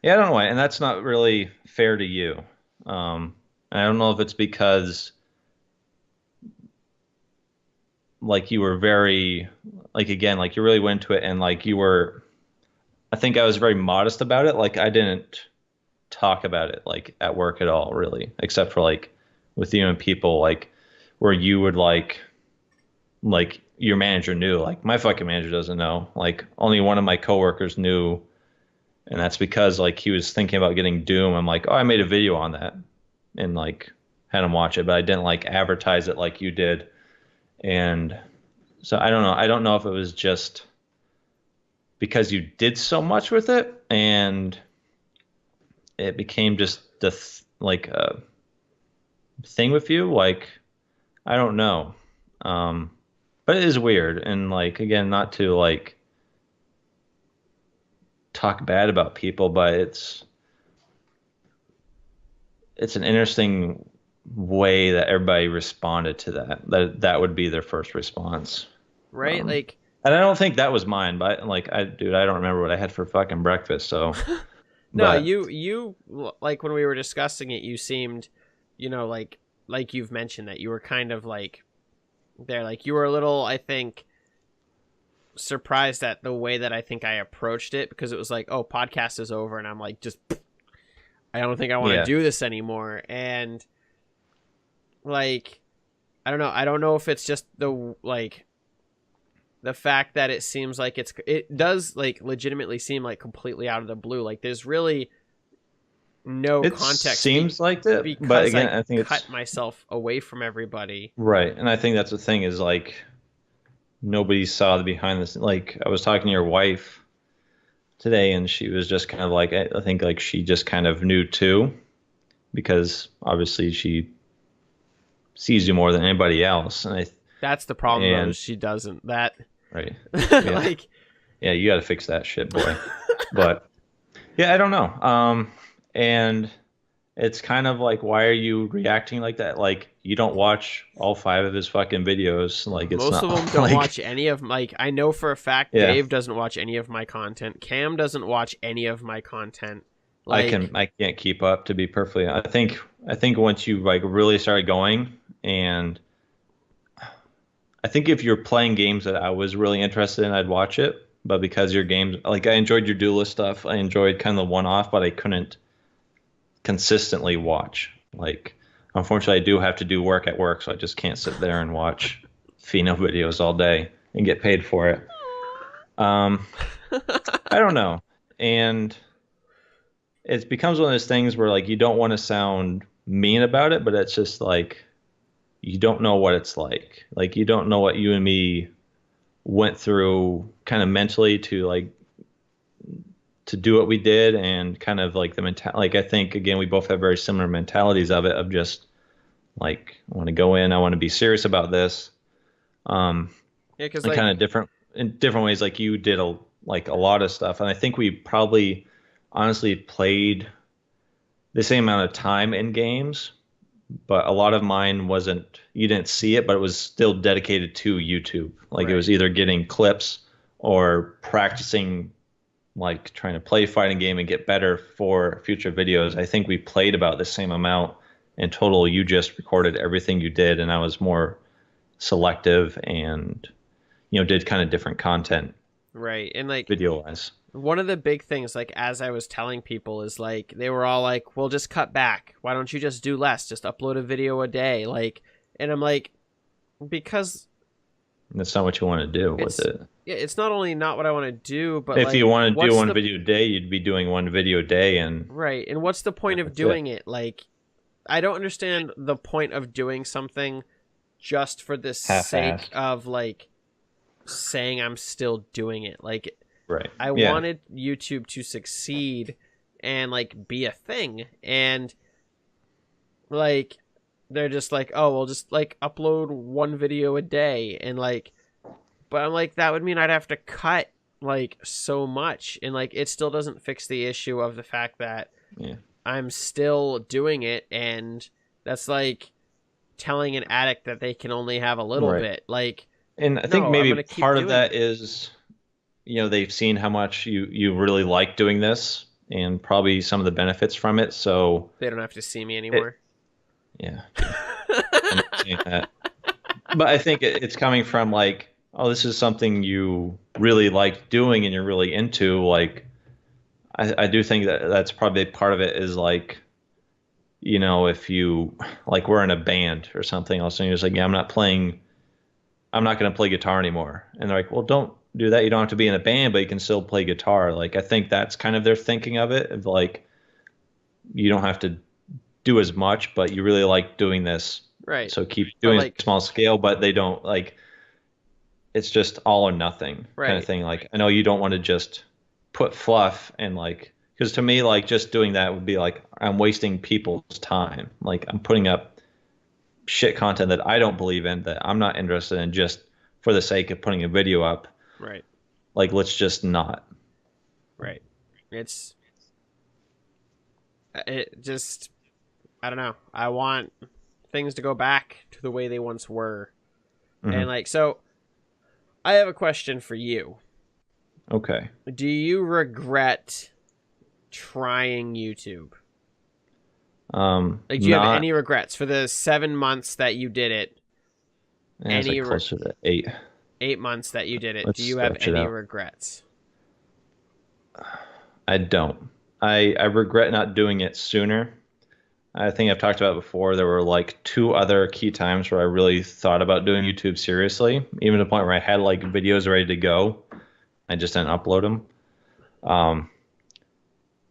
[SPEAKER 2] yeah, I don't know why, and that's not really fair to you. I don't know if it's because like you were very, like, again, like you really went to it and like you were. I think I was very modest about it. Like I didn't talk about it like at work at all, really, except for like with you and people, like where you would like your manager knew. Like my fucking manager doesn't know. Like only one of my coworkers knew, And that's because like he was thinking about getting Doom. I'm like, oh, I made a video on that and like had him watch it, but I didn't like advertise it like you did. And so I don't know. I don't know if it was just because you did so much with it and it became just like a thing with you. Like, I don't know. But it is weird. And like, again, not to like talk bad about people, but it's an interesting way that everybody responded to that would be their first response,
[SPEAKER 1] right? Like,
[SPEAKER 2] and I don't think that was mine, but like I don't remember what I had for fucking breakfast, so
[SPEAKER 1] no,
[SPEAKER 2] but
[SPEAKER 1] you like when we were discussing it, you seemed, like you've mentioned that you were kind of like there, like you were a little, I think, surprised at the way that I think I approached it, because it was like, oh, podcast is over, and I'm like, just I don't think I want to do this anymore. And like, I don't know if it's just the fact that it seems like it does like legitimately seem like completely out of the blue. Like there's really no context.
[SPEAKER 2] Seems like that,
[SPEAKER 1] because
[SPEAKER 2] but again, I think
[SPEAKER 1] cut myself away from everybody.
[SPEAKER 2] Right, and I think that's the thing is like nobody saw the behind this. Like I was talking to your wife today, and she was just kind of like, I think like she just kind of knew too, because obviously she sees you more than anybody else, and
[SPEAKER 1] that's the problem. Though, she doesn't. That
[SPEAKER 2] right, yeah.
[SPEAKER 1] Like,
[SPEAKER 2] yeah, you got to fix that shit, boy. But yeah, I don't know. And it's kind of like, why are you reacting like that? Like you don't watch all 5 of his fucking videos. Like it's
[SPEAKER 1] most
[SPEAKER 2] not,
[SPEAKER 1] of them don't watch any of, like, I know for a fact Dave doesn't watch any of my content. Cam doesn't watch any of my content. Like,
[SPEAKER 2] I can't keep up, to be perfectly. I think once you like really started going, and I think if you're playing games that I was really interested in, I'd watch it. But because your games, like I enjoyed your duelist stuff, I enjoyed kind of the one-off, but I couldn't consistently watch. Like, unfortunately, I do have to do work at work, so I just can't sit there and watch Pheno videos all day and get paid for it. I don't know. And it becomes one of those things where like you don't want to sound mean about it, but it's just like you don't know what it's like. Like you don't know what you and me went through kind of mentally to do what we did, and kind of like like I think again we both have very similar mentalities of it, of just like I want to go in, I want to be serious about this.
[SPEAKER 1] because
[SPEAKER 2] like, kind of different in different ways. Like you did a lot of stuff, and I think we probably honestly played the same amount of time in games, but a lot of mine wasn't, you didn't see it, but it was still dedicated to YouTube. Like right. It was either getting clips or practicing, like trying to play a fighting game and get better for future videos. I think we played about the same amount in total. You just recorded everything you did, and I was more selective and, did kind of different content.
[SPEAKER 1] Right. And like
[SPEAKER 2] video wise.
[SPEAKER 1] One of the big things, like, as I was telling people, is like they were all like, well, just cut back. Why don't you just do less? Just upload a video a day. Like, and I'm like, because
[SPEAKER 2] that's not what you want to do with it.
[SPEAKER 1] Yeah, it's not only not what I want to do, but
[SPEAKER 2] if you want to do one video a day, you'd be doing one video a day. And
[SPEAKER 1] right. And what's the point of doing it? Like, I don't understand the point of doing something just for the sake of like saying I'm still doing it. Like,
[SPEAKER 2] right.
[SPEAKER 1] I wanted YouTube to succeed and like be a thing, and like they're just like, oh, we'll just like upload one video a day, and like, but I'm like, that would mean I'd have to cut like so much, and like it still doesn't fix the issue of the fact that I'm still doing it, and that's like telling an addict that they can only have a little bit. Like,
[SPEAKER 2] and I think maybe part of that is, they've seen how much you really like doing this, and probably some of the benefits from it, so
[SPEAKER 1] they don't have to see me anymore.
[SPEAKER 2] I'm not saying that. But I think it's coming from like, oh, this is something you really like doing and you're really into. Like, I do think that's probably part of it, is like, if you like we're in a band or something else, and you're just like, yeah, I'm not going to play guitar anymore. And they're like, well, don't do that. You don't have to be in a band, but you can still play guitar. Like I think that's kind of their thinking of it. Of like you don't have to do as much, but you really like doing this.
[SPEAKER 1] Right.
[SPEAKER 2] So keep
[SPEAKER 1] But
[SPEAKER 2] doing a
[SPEAKER 1] like,
[SPEAKER 2] small scale, but they don't like it's just all or nothing kind of
[SPEAKER 1] right.
[SPEAKER 2] thing. Like I know you don't want to just put fluff and like because to me like just doing that would be like I'm wasting people's time. Like I'm putting up shit content that I don't believe in that I'm not interested in just for the sake of putting a video up.
[SPEAKER 1] Right.
[SPEAKER 2] Like let's just not.
[SPEAKER 1] Right. It's it just I don't know. I want things to go back to the way they once were. And
[SPEAKER 2] Hmm.
[SPEAKER 1] like so I have a question for you.
[SPEAKER 2] Okay.
[SPEAKER 1] Do you regret trying YouTube? Like do you have
[SPEAKER 2] Not
[SPEAKER 1] any regrets for the 7 months that you did it?
[SPEAKER 2] it's
[SPEAKER 1] Any
[SPEAKER 2] like closer to 8.
[SPEAKER 1] 8 months that you did it? Do
[SPEAKER 2] Let's
[SPEAKER 1] you have
[SPEAKER 2] stretch it
[SPEAKER 1] any
[SPEAKER 2] out.
[SPEAKER 1] regrets?
[SPEAKER 2] I don't. I regret not doing it sooner. I think I've talked about before. There were like 2 other key times where I really thought about doing YouTube seriously, even to the point where I had like videos ready to go. I just didn't upload them. Um,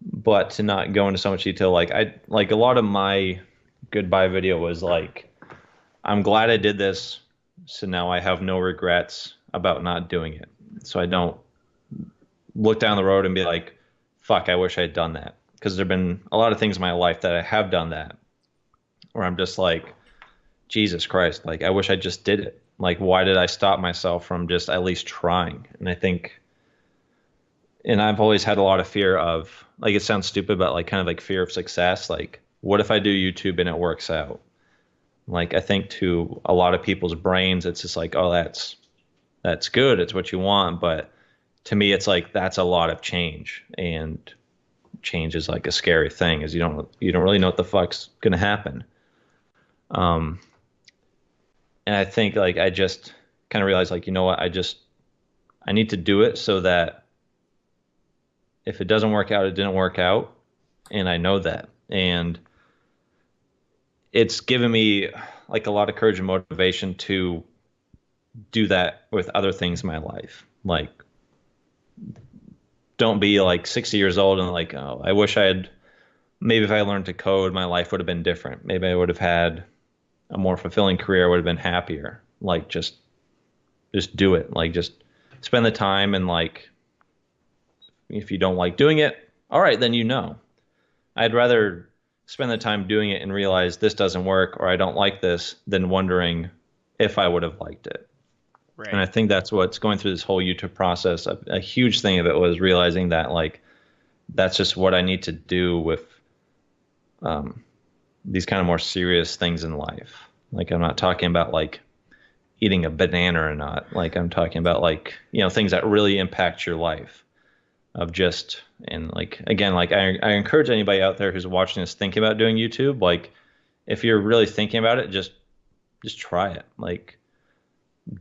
[SPEAKER 2] but to not go into so much detail, like I like a lot of my goodbye video was like, I'm glad I did this, so now I have no regrets about not doing it. So I don't look down the road and be like, fuck, I wish I had done that. Because there have been a lot of things in my life that I have done that where I'm just like, Jesus Christ, like I wish I just did it. Like, why did I stop myself from just at least trying? And I think, and I've always had a lot of fear of, like, it sounds stupid, but like kind of like fear of success. Like, what if I do YouTube and it works out? Like, I think to a lot of people's brains, it's just like, oh, that's good. It's what you want. But to me, it's like that's a lot of change, and change is like a scary thing, is you don't really know what the fuck's gonna happen. Um, and I think like I just kind of realized like, you know what, I need to do it so that if it doesn't work out, it didn't work out, and I know that. And it's given me like a lot of courage and motivation to do that with other things in my life. Like don't be like 60 years old and like, oh, I wish I had maybe if I learned to code, my life would have been different. Maybe I would have had a more fulfilling career, I would have been happier. Like just do it. Like just spend the time and like if you don't like doing it, all right, then you know. I'd rather spend the time doing it and realize this doesn't work or I don't like this than wondering if I would have liked it. And
[SPEAKER 1] Right.
[SPEAKER 2] I think that's what's going through this whole YouTube process. A huge thing of it was realizing that like that's just what I need to do with um, these kind of more serious things in life. Like I'm not talking about like eating a banana or not. Like I'm talking about like, you know, things that really impact your life of just, and like, again, like I encourage anybody out there who's watching this thinking about doing YouTube. Like if you're really thinking about it, just try it. Like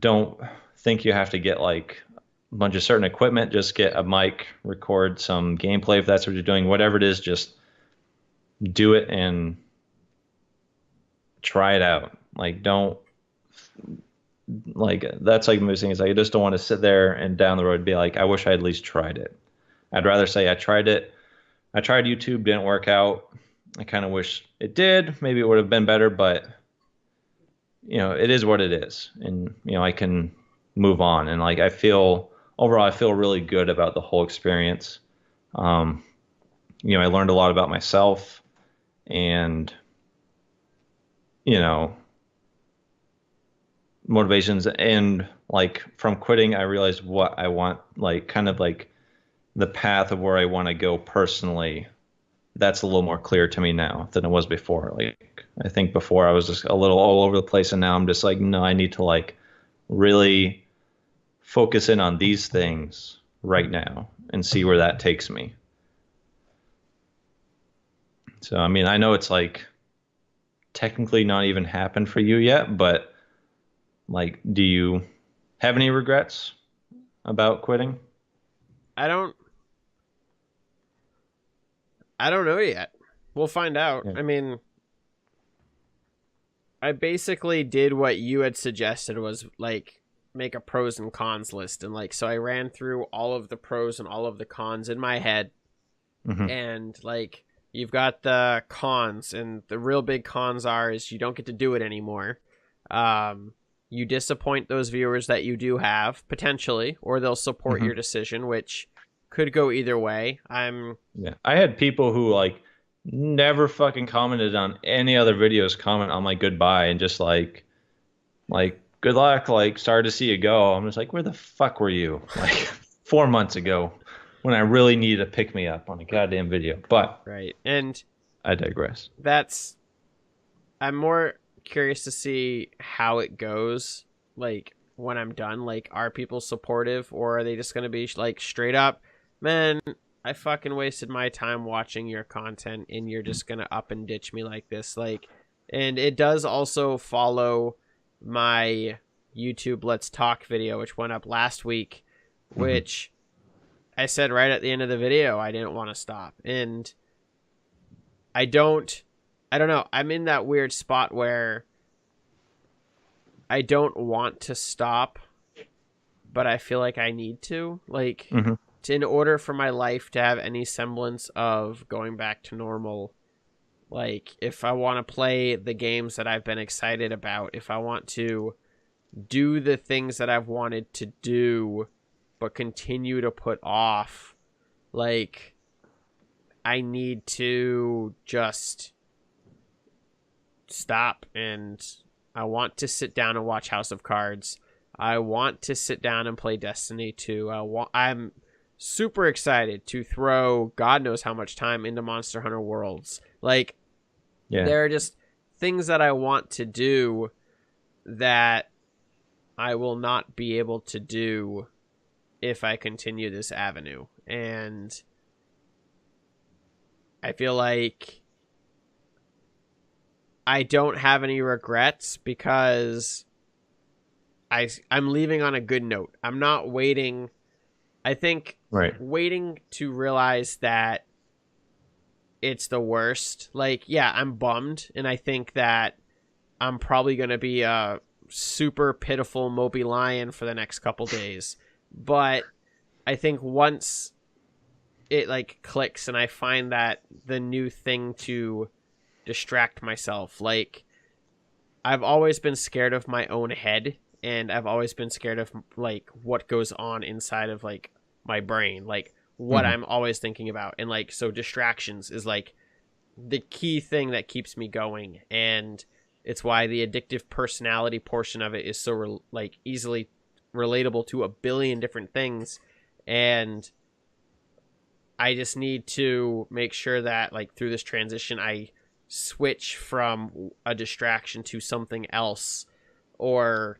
[SPEAKER 2] don't think you have to get like a bunch of certain equipment. Just get a mic, record some gameplay if that's what you're doing, whatever it is, just do it and try it out. Like don't like that's like most things. Like I just don't want to sit there and down the road be like, I wish I at least tried it. I'd rather say I tried it. I tried YouTube, didn't work out. I kind of wish it did. Maybe it would have been better, but you know, it is what it is, and you know, I can move on. And like I feel overall, I feel really good about the whole experience. Um, you know, I learned a lot about myself, and you know, motivations, and like from quitting, I realized what I want, like kind of like the path of where I want to go personally. That's a little more clear to me now than it was before. Like I think before I was just a little all over the place, and now I'm just like, no, I need to like really focus in on these things right now and see where that takes me. So I mean, I know it's like technically not even happened for you yet, but like, do you have any regrets about quitting?
[SPEAKER 1] I don't I don't know yet. We'll find out.
[SPEAKER 2] Yeah.
[SPEAKER 1] I mean, I basically did what you had suggested was like make a pros and cons list, and like, so I ran through all of the pros and all of the cons in my head. And like, you've got the cons, and the real big cons is you don't get to do it anymore. You disappoint those viewers that you do have potentially, or they'll support your decision, which could go either way. I
[SPEAKER 2] had people who like never fucking commented on any other videos comment on my goodbye and just like good luck, like sorry to see you go. I'm just like, where the fuck were you like 4 months ago when I really needed to pick me up on a goddamn video? But
[SPEAKER 1] right, and
[SPEAKER 2] I digress.
[SPEAKER 1] I'm more curious to see how it goes, like when I'm done. Like, are people supportive, or are they just gonna be like straight up, man, I fucking wasted my time watching your content and you're just gonna up and ditch me like this? Like, and it does also follow my YouTube Let's Talk video, which went up last week, which I said right at the end of the video I didn't want to stop. And I don't know. I'm in that weird spot where I don't want to stop, but I feel like I need to. Like, in order for my life to have any semblance of going back to normal, like, if I want to play the games that I've been excited about, if I want to do the things that I've wanted to do but continue to put off, like, I need to just stop. And I want to sit down and watch House of Cards. I want to sit down and play Destiny 2. I'm super excited to throw God knows how much time into Monster Hunter Worlds. Like, there are just things that I want to do that I will not be able to do if I continue this avenue. And I feel like I don't have any regrets because I'm leaving on a good note. I'm not waiting. I think waiting to realize that it's the worst. Like, yeah, I'm bummed, and I think that I'm probably going to be a super pitiful mopey lion for the next couple days. But I think once it like clicks and I find that the new thing to distract myself, like, I've always been scared of my own head, and I've always been scared of like what goes on inside of like my brain, like what I'm always thinking about. And like, so distractions is like the key thing that keeps me going, and it's why the addictive personality portion of it is so like easily relatable to a billion different things. And I just need to make sure that like through this transition I switch from a distraction to something else, or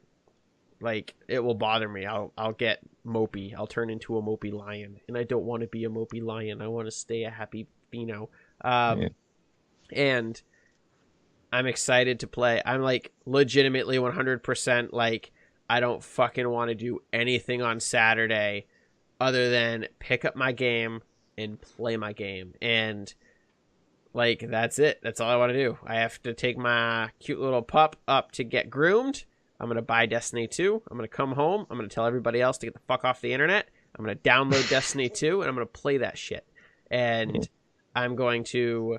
[SPEAKER 1] like it will bother me. I'll get mopey. I'll turn into a mopey lion, and I don't want to be a mopey lion. I want to stay a happy Pheno. And I'm excited to play. I'm like legitimately 100% like, I don't fucking want to do anything on Saturday other than pick up my game and play my game. And like, that's it. That's all I want to do. I have to take my cute little pup up to get groomed. I'm going to buy Destiny 2. I'm going to come home. I'm going to tell everybody else to get the fuck off the internet. I'm going to download Destiny 2, and I'm going to play that shit. And I'm going to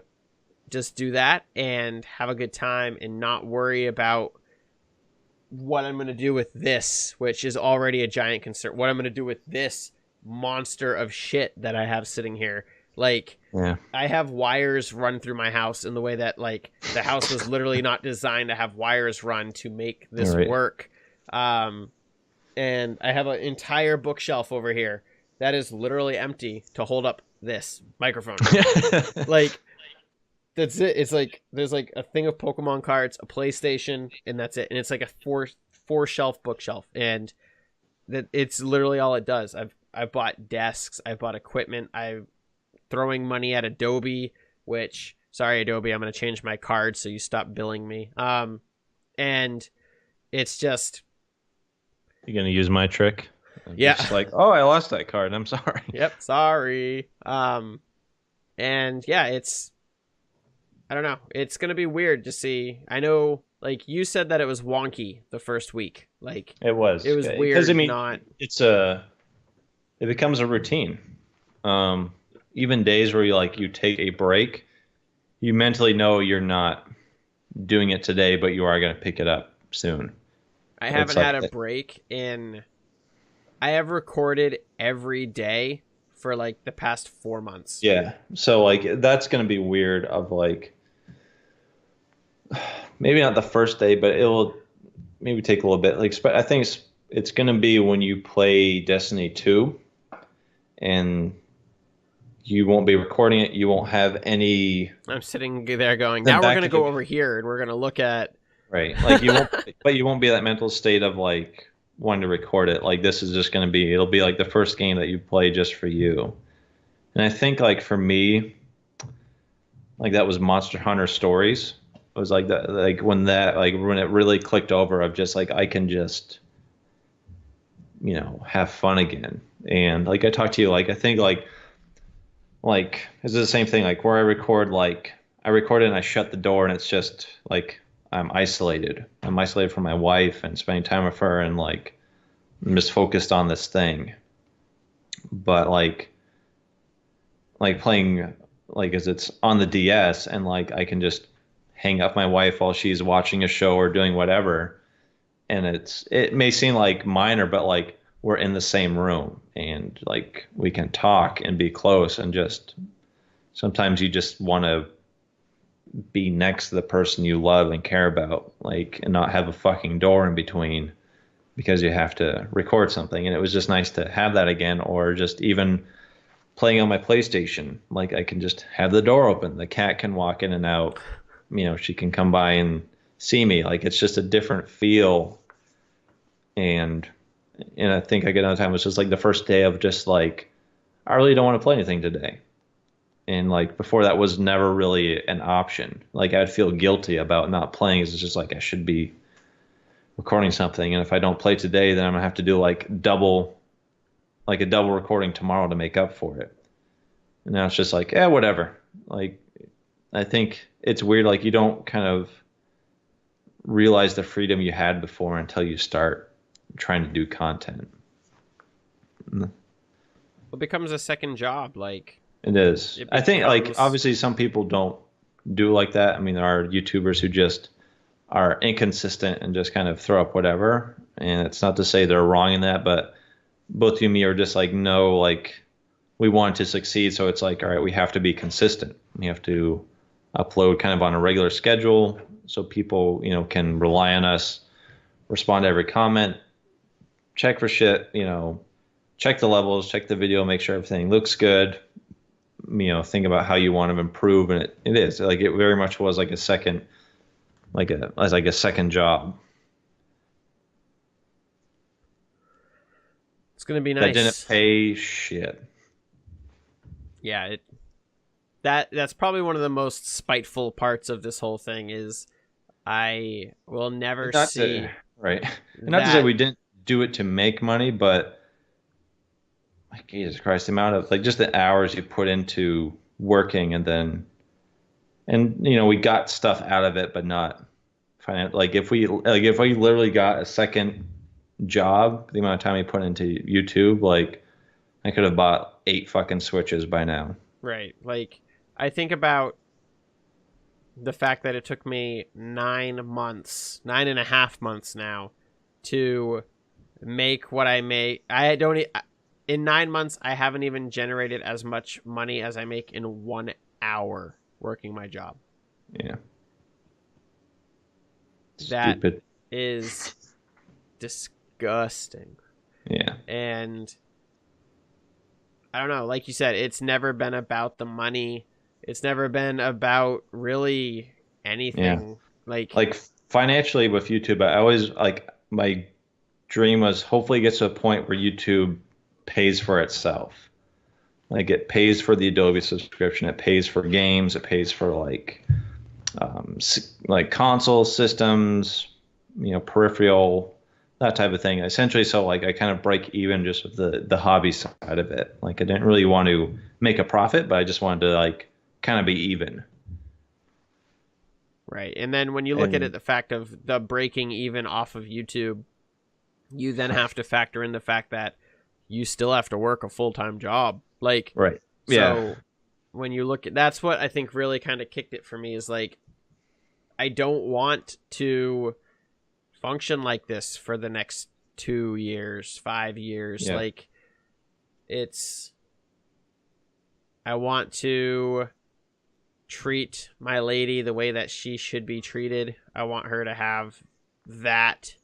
[SPEAKER 1] just do that and have a good time and not worry about what I'm going to do with this, which is already a giant concern. What I'm going to do with this monster of shit that I have sitting here. Like, I have wires run through my house in the way that, like, the house was literally not designed to have wires run to make this work. And I have an entire bookshelf over here that is literally empty to hold up this microphone. Like, that's it. It's like, there's like a thing of Pokemon cards, a PlayStation, and that's it. And it's like a four shelf bookshelf. And that it's literally all it does. I've bought desks. I've bought equipment. I'm throwing money at Adobe, which, sorry, Adobe, I'm going to change my card so you stop billing me. And it's just...
[SPEAKER 2] You're going to use my trick?
[SPEAKER 1] Yeah.
[SPEAKER 2] Just like, oh, I lost that card. I'm sorry.
[SPEAKER 1] Yep, sorry. And yeah, it's... I don't know. It's going to be weird to see. I know like you said that it was wonky the first week. Like
[SPEAKER 2] It was
[SPEAKER 1] it was weird.
[SPEAKER 2] because I mean,
[SPEAKER 1] Not
[SPEAKER 2] it becomes a routine. Um, Even days where you take a break, you mentally know you're not doing it today, but you are going to pick it up soon.
[SPEAKER 1] I
[SPEAKER 2] It's
[SPEAKER 1] haven't
[SPEAKER 2] like
[SPEAKER 1] had a break in. I have recorded every day for like the past 4 months.
[SPEAKER 2] yeah. So like that's going to be weird. Of like maybe not the first day, but it'll maybe take a little bit. Like I think it's going to be when you play Destiny 2 and you won't be recording it. You won't have any.
[SPEAKER 1] I'm sitting there going,
[SPEAKER 2] Then
[SPEAKER 1] now we're
[SPEAKER 2] back
[SPEAKER 1] gonna
[SPEAKER 2] to
[SPEAKER 1] go
[SPEAKER 2] the
[SPEAKER 1] over here and we're gonna look at.
[SPEAKER 2] right. Like you won't, but you won't be in that mental state of like wanting to record it. Like this is just going to be. It'll be like the first game that you play just for you. And I think like for me, like that was Monster Hunter Stories. It was like that, like when it really clicked over of just like I can just have fun again. And like I talked to you, like I think like this is the same thing like where I record it and I shut the door and it's just like I'm isolated. I'm isolated from my wife and spending time with her and like I'm just focused on this thing. But like playing like as it's on the DS and like I can just hang up my wife while she's watching a show or doing whatever and it may seem like minor but like we're in the same room and like we can talk and be close and just sometimes you just want to be next to the person you love and care about like and not have a fucking door in between because you have to record something and it was just nice to have that again or just even playing on my PlayStation like I can just have the door open, the cat can walk in and out, she can come by and see me, like it's just a different feel. And I think I get another time it was just like the first day of just like I really don't want to play anything today. And like before that was never really an option. Like I'd feel guilty about not playing. It's just like I should be recording something. And if I don't play today, then I'm gonna have to do like a double recording tomorrow to make up for it. And now it's just like, whatever. Like I think it's weird, like you don't kind of realize the freedom you had before until you start trying to do content.
[SPEAKER 1] It becomes a second job. Like
[SPEAKER 2] it is. I think like obviously some people don't do like that. I mean, there are YouTubers who just are inconsistent and just kind of throw up whatever. And it's not to say they're wrong in that, but both you and me are just like, no, like we want to succeed. So it's like, all right, we have to be consistent. We have to upload kind of on a regular schedule so people, can rely on us, respond to every comment, check for shit, check the levels, check the video, make sure everything looks good, think about how you want to improve. And it is like, it very much was like a second job.
[SPEAKER 1] It's going to be nice.
[SPEAKER 2] That didn't pay shit.
[SPEAKER 1] Yeah. That's probably one of the most spiteful parts of this whole thing is I will never see.
[SPEAKER 2] Right. And not to say we didn't do it to make money, but like Jesus Christ, the amount of like just the hours you put into working and we got stuff out of it, but not financial. Like if we literally got a second job, the amount of time we put into YouTube, like I could have bought 8 fucking Switches by now.
[SPEAKER 1] Right. Like I think about the fact that it took me 9.5 months now to make what I make. In 9 months, I haven't even generated as much money as I make in 1 hour working my job.
[SPEAKER 2] Yeah.
[SPEAKER 1] That
[SPEAKER 2] Stupid.
[SPEAKER 1] is disgusting.
[SPEAKER 2] Yeah.
[SPEAKER 1] And I don't know, like you said, it's never been about the money. It's never been about really anything.
[SPEAKER 2] Yeah.
[SPEAKER 1] Like
[SPEAKER 2] financially with YouTube, I always like my dream was hopefully it gets to a point where YouTube pays for itself. Like it pays for the Adobe subscription, it pays for games, it pays for like console systems, peripheral, that type of thing. Essentially, so like I kind of break even just with the hobby side of it. Like I didn't really want to make a profit, but I just wanted to like kind of be even.
[SPEAKER 1] Right. And then when you look at it, the fact of the breaking even off of YouTube, you then have to factor in the fact that you still have to work a full-time job. Like,
[SPEAKER 2] right.
[SPEAKER 1] So
[SPEAKER 2] Yeah.
[SPEAKER 1] when you look at, that's what I think really kind of kicked it for me, is like, I don't want to function like this for the next 2 years, 5 years.
[SPEAKER 2] Yeah.
[SPEAKER 1] Like, I want to treat my lady the way that she should be treated. I want her to have that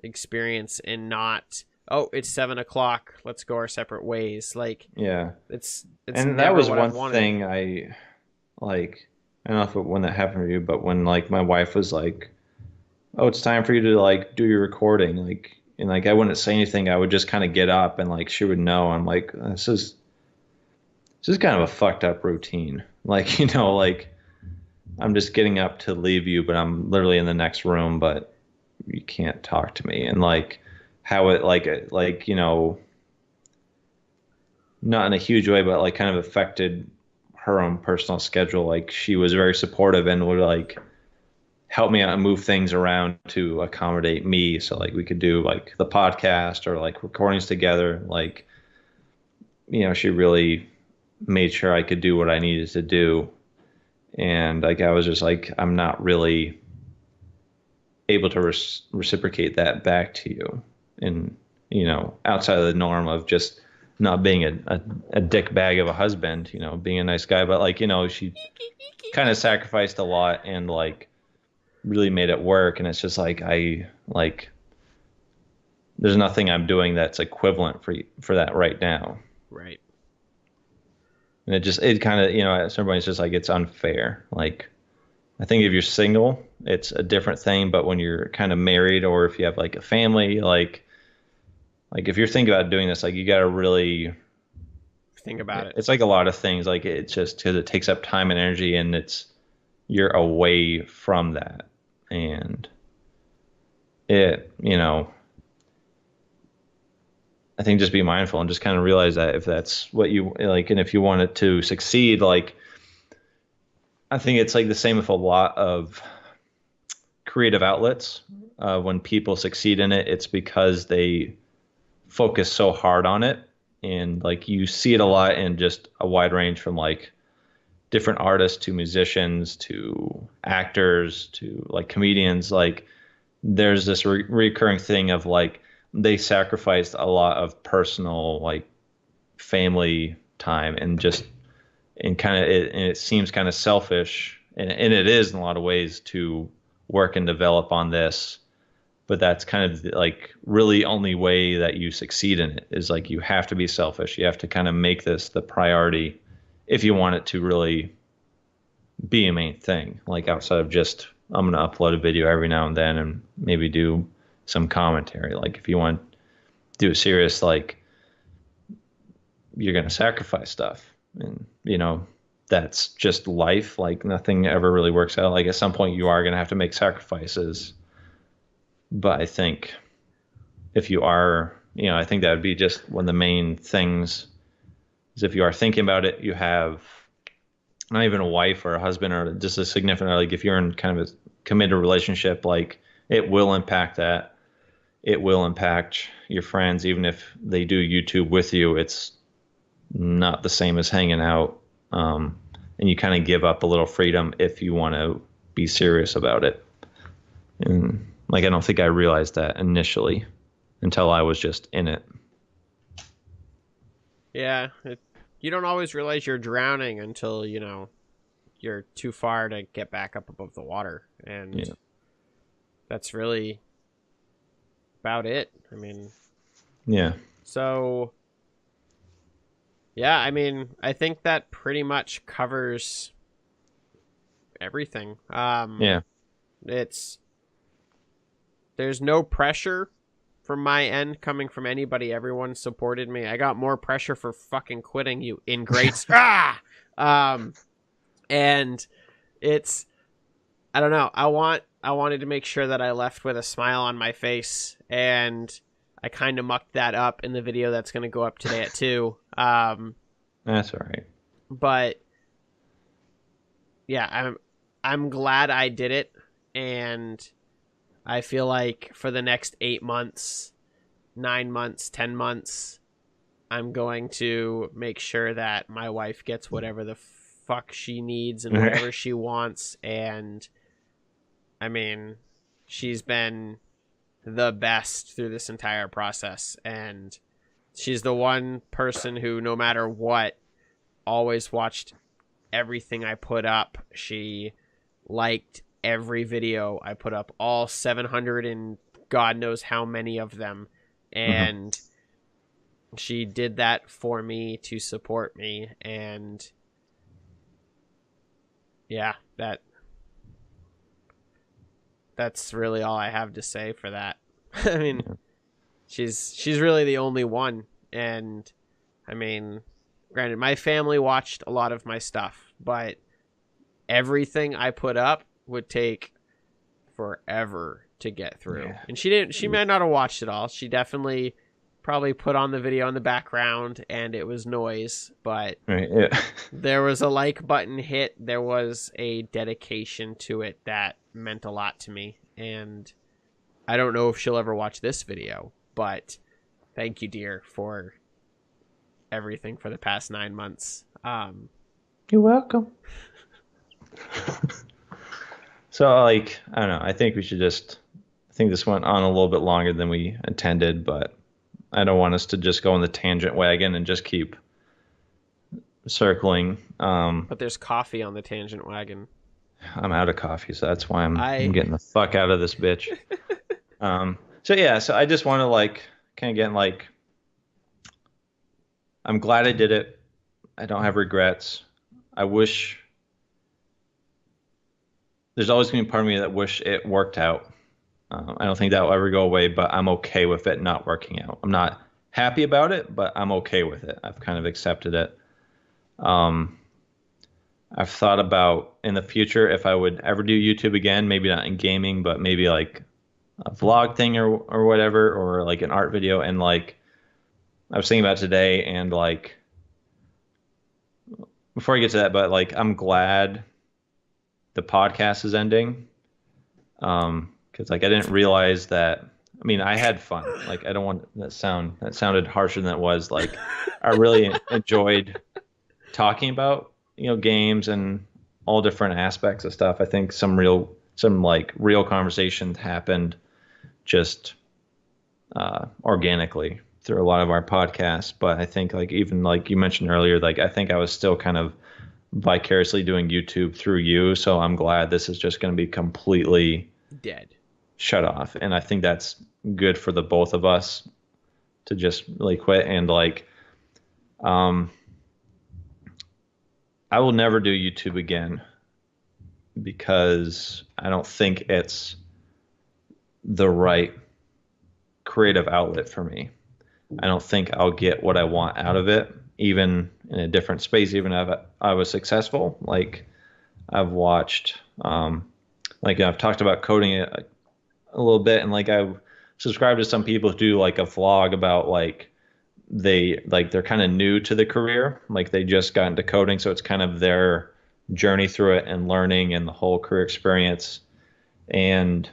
[SPEAKER 1] experience and not, oh, it's 7:00, let's go our separate ways. Like,
[SPEAKER 2] Yeah.
[SPEAKER 1] it's
[SPEAKER 2] And that
[SPEAKER 1] never
[SPEAKER 2] was
[SPEAKER 1] what
[SPEAKER 2] one
[SPEAKER 1] I've wanted.
[SPEAKER 2] thing I like. I don't know if when that happened to you, but when like my wife was like, "Oh, it's time for you to like do your recording," like, and like I wouldn't say anything. I would just kind of get up and like she would know. I'm like, this is kind of a fucked up routine. Like, like I'm just getting up to leave you, but I'm literally in the next room, but you can't talk to me. And like how it not in a huge way, but like kind of affected her own personal schedule. Like she was very supportive and would like help me out and move things around to accommodate me. So like we could do like the podcast or like recordings together. Like, she really made sure I could do what I needed to do. And like I was just like, I'm not really able to reciprocate that back to you. And, outside of the norm of just not being a dick bag of a husband, being a nice guy. But like, she kind of sacrificed a lot and like really made it work. And it's just like, there's nothing I'm doing that's equivalent for that right now.
[SPEAKER 1] Right.
[SPEAKER 2] And it kind of, at some point it's just like, it's unfair. Like, I think if you're single, it's a different thing. But when you're kind of married or if you have like a family, like if you're thinking about doing this, like you got to really
[SPEAKER 1] think about it.
[SPEAKER 2] It's like a lot of things. Like it's just because it takes up time and energy and you're away from that. And I think just be mindful and just kind of realize that if that's what you like, and if you want it to succeed, like, I think it's like the same with a lot of creative outlets. When people succeed in it, it's because they focus so hard on it. And like you see it a lot in just a wide range from like different artists to musicians to actors to like comedians. Like there's this recurring thing of like they sacrificed a lot of personal like family time and kind of it seems kind of selfish and it is in a lot of ways to work and develop on this, but that's kind of like really only way that you succeed in it is like you have to be selfish. You have to kind of make this the priority if you want it to really be a main thing, like outside of just I'm going to upload a video every now and then and maybe do some commentary. Like if you want to do it serious, like you're going to sacrifice stuff. And, that's just life. Like nothing ever really works out. Like at some point you are going to have to make sacrifices. But I think if you are, I think that would be just one of the main things is if you are thinking about it, you have not even a wife or a husband or just a significant, like if you're in kind of a committed relationship, like it will impact that. It will impact your friends, even if they do YouTube with you. It's not the same as hanging out. And you kind of give up a little freedom if you want to be serious about it. And like, I don't think I realized that initially until I was just in it.
[SPEAKER 1] Yeah. You don't always realize you're drowning until, you're too far to get back up above the water. And that's really about it. I mean,
[SPEAKER 2] yeah.
[SPEAKER 1] So, yeah, I mean, I think that pretty much covers everything.
[SPEAKER 2] Yeah.
[SPEAKER 1] There's no pressure from my end coming from anybody. Everyone supported me. I got more pressure for fucking quitting, you ingrates. And it's, I don't know. I wanted to make sure that I left with a smile on my face, and I kind of mucked that up in the video that's going to go up today at 2.
[SPEAKER 2] That's all right.
[SPEAKER 1] But yeah, I'm glad I did it, and I feel like for the next 8 months, 9 months, 10 months, I'm going to make sure that my wife gets whatever the fuck she needs and whatever she wants. And I mean, she's been the best through this entire process, and she's the one person who, no matter what, always watched everything I put up. She liked every video I put up, all 700 and God knows how many of them. And she did that for me to support me. And yeah, that's really all I have to say for that. I mean, she's really the only one. And I mean, granted, my family watched a lot of my stuff, but everything I put up would take forever to get through. Yeah. And she might not have watched it all. She definitely probably put on the video in the background and it was noise, but there was a like button hit. There was a dedication to it that meant a lot to me. And I don't know if she'll ever watch this video, but thank you, dear, for everything for the past 9 months.
[SPEAKER 2] You're welcome. So, like, I don't know. I think we should I think this went on a little bit longer than we intended, but I don't want us to just go on the tangent wagon and just keep circling.
[SPEAKER 1] But there's coffee on the tangent wagon.
[SPEAKER 2] I'm out of coffee, so that's why I'm getting the fuck out of this bitch. So I just want to like kind of get like, I'm glad I did it. I don't have regrets. I wish there's always going to be part of me that wish it worked out. I don't think that will ever go away, but I'm okay with it not working out. I'm not happy about it, but I'm okay with it. I've kind of accepted it. I've thought about in the future if I would ever do YouTube again, maybe not in gaming, but maybe like a vlog thing or whatever, or like an art video. And like I was thinking about today, and like before I get to that, but like I'm glad the podcast is ending. Because like I didn't realize that. I mean, I had fun. Like I don't want that sounded harsher than it was. Like I really enjoyed talking about games and all different aspects of stuff. I think some real conversations happened just organically through a lot of our podcasts. But I think like even like you mentioned earlier, like I think I was still kind of vicariously doing YouTube through you. So I'm glad this is just going to be completely
[SPEAKER 1] dead,
[SPEAKER 2] shut off. And I think that's good for the both of us to just really quit. And like, I will never do YouTube again because I don't think it's the right creative outlet for me. I don't think I'll get what I want out of it, even in a different space, even if I was successful. Like I've watched, like I've talked about coding it a little bit, and like I subscribe to some people who do like a vlog about like they're kind of new to the career, like they just got into coding, so it's kind of their journey through it and learning and the whole career experience. And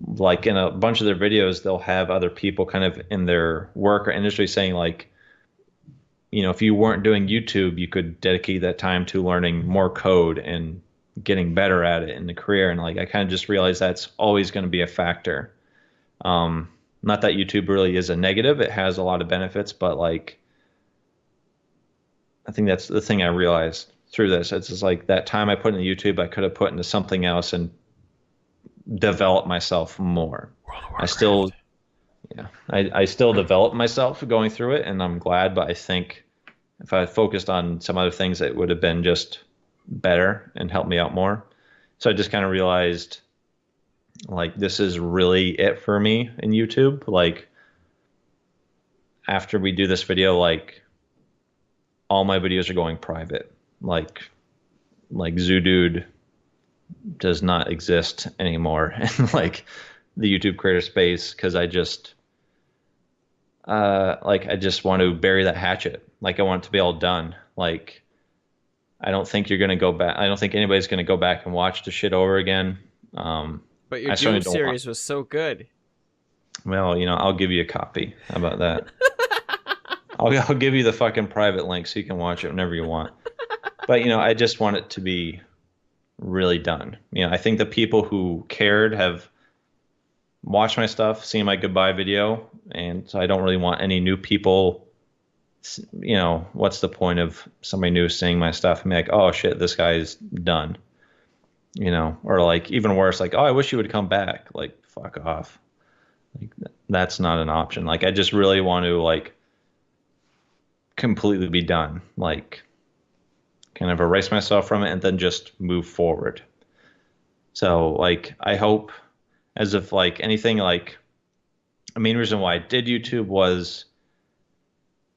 [SPEAKER 2] like in a bunch of their videos, they'll have other people kind of in their work or industry saying like, if you weren't doing YouTube, you could dedicate that time to learning more code and getting better at it in the career. And like I kind of just realized that's always going to be a factor. Not that YouTube really is a negative. It has a lot of benefits, but like, I think that's the thing I realized through this. It's just like that time I put into YouTube, I could have put into something else and develop myself more. I still develop myself going through it, and I'm glad, but I think if I had focused on some other things, it would have been just better and helped me out more. So I just kind of realized like this is really it for me in YouTube. Like after we do this video, like all my videos are going private. Like Zudood does not exist anymore in like the YouTube creator space, because I just I just want to bury that hatchet. Like I want it to be all done. Like I don't think you're going to go back. I don't think anybody's going to go back and watch the shit over again.
[SPEAKER 1] But your
[SPEAKER 2] I
[SPEAKER 1] Doom
[SPEAKER 2] certainly don't
[SPEAKER 1] series was so good.
[SPEAKER 2] Well, I'll give you a copy. How about that? I'll give you the fucking private link so you can watch it whenever you want. But, I just want it to be really done. I think the people who cared have watched my stuff, seen my goodbye video, and so I don't really want any new people. What's the point of somebody new seeing my stuff and be like, oh shit, this guy's done. Or like even worse, like, oh, I wish you would come back. Like, fuck off. Like, that's not an option. Like, I just really want to like completely be done. Like, kind of erase myself from it and then just move forward. So like, I hope, as if like anything, like a main reason why I did YouTube was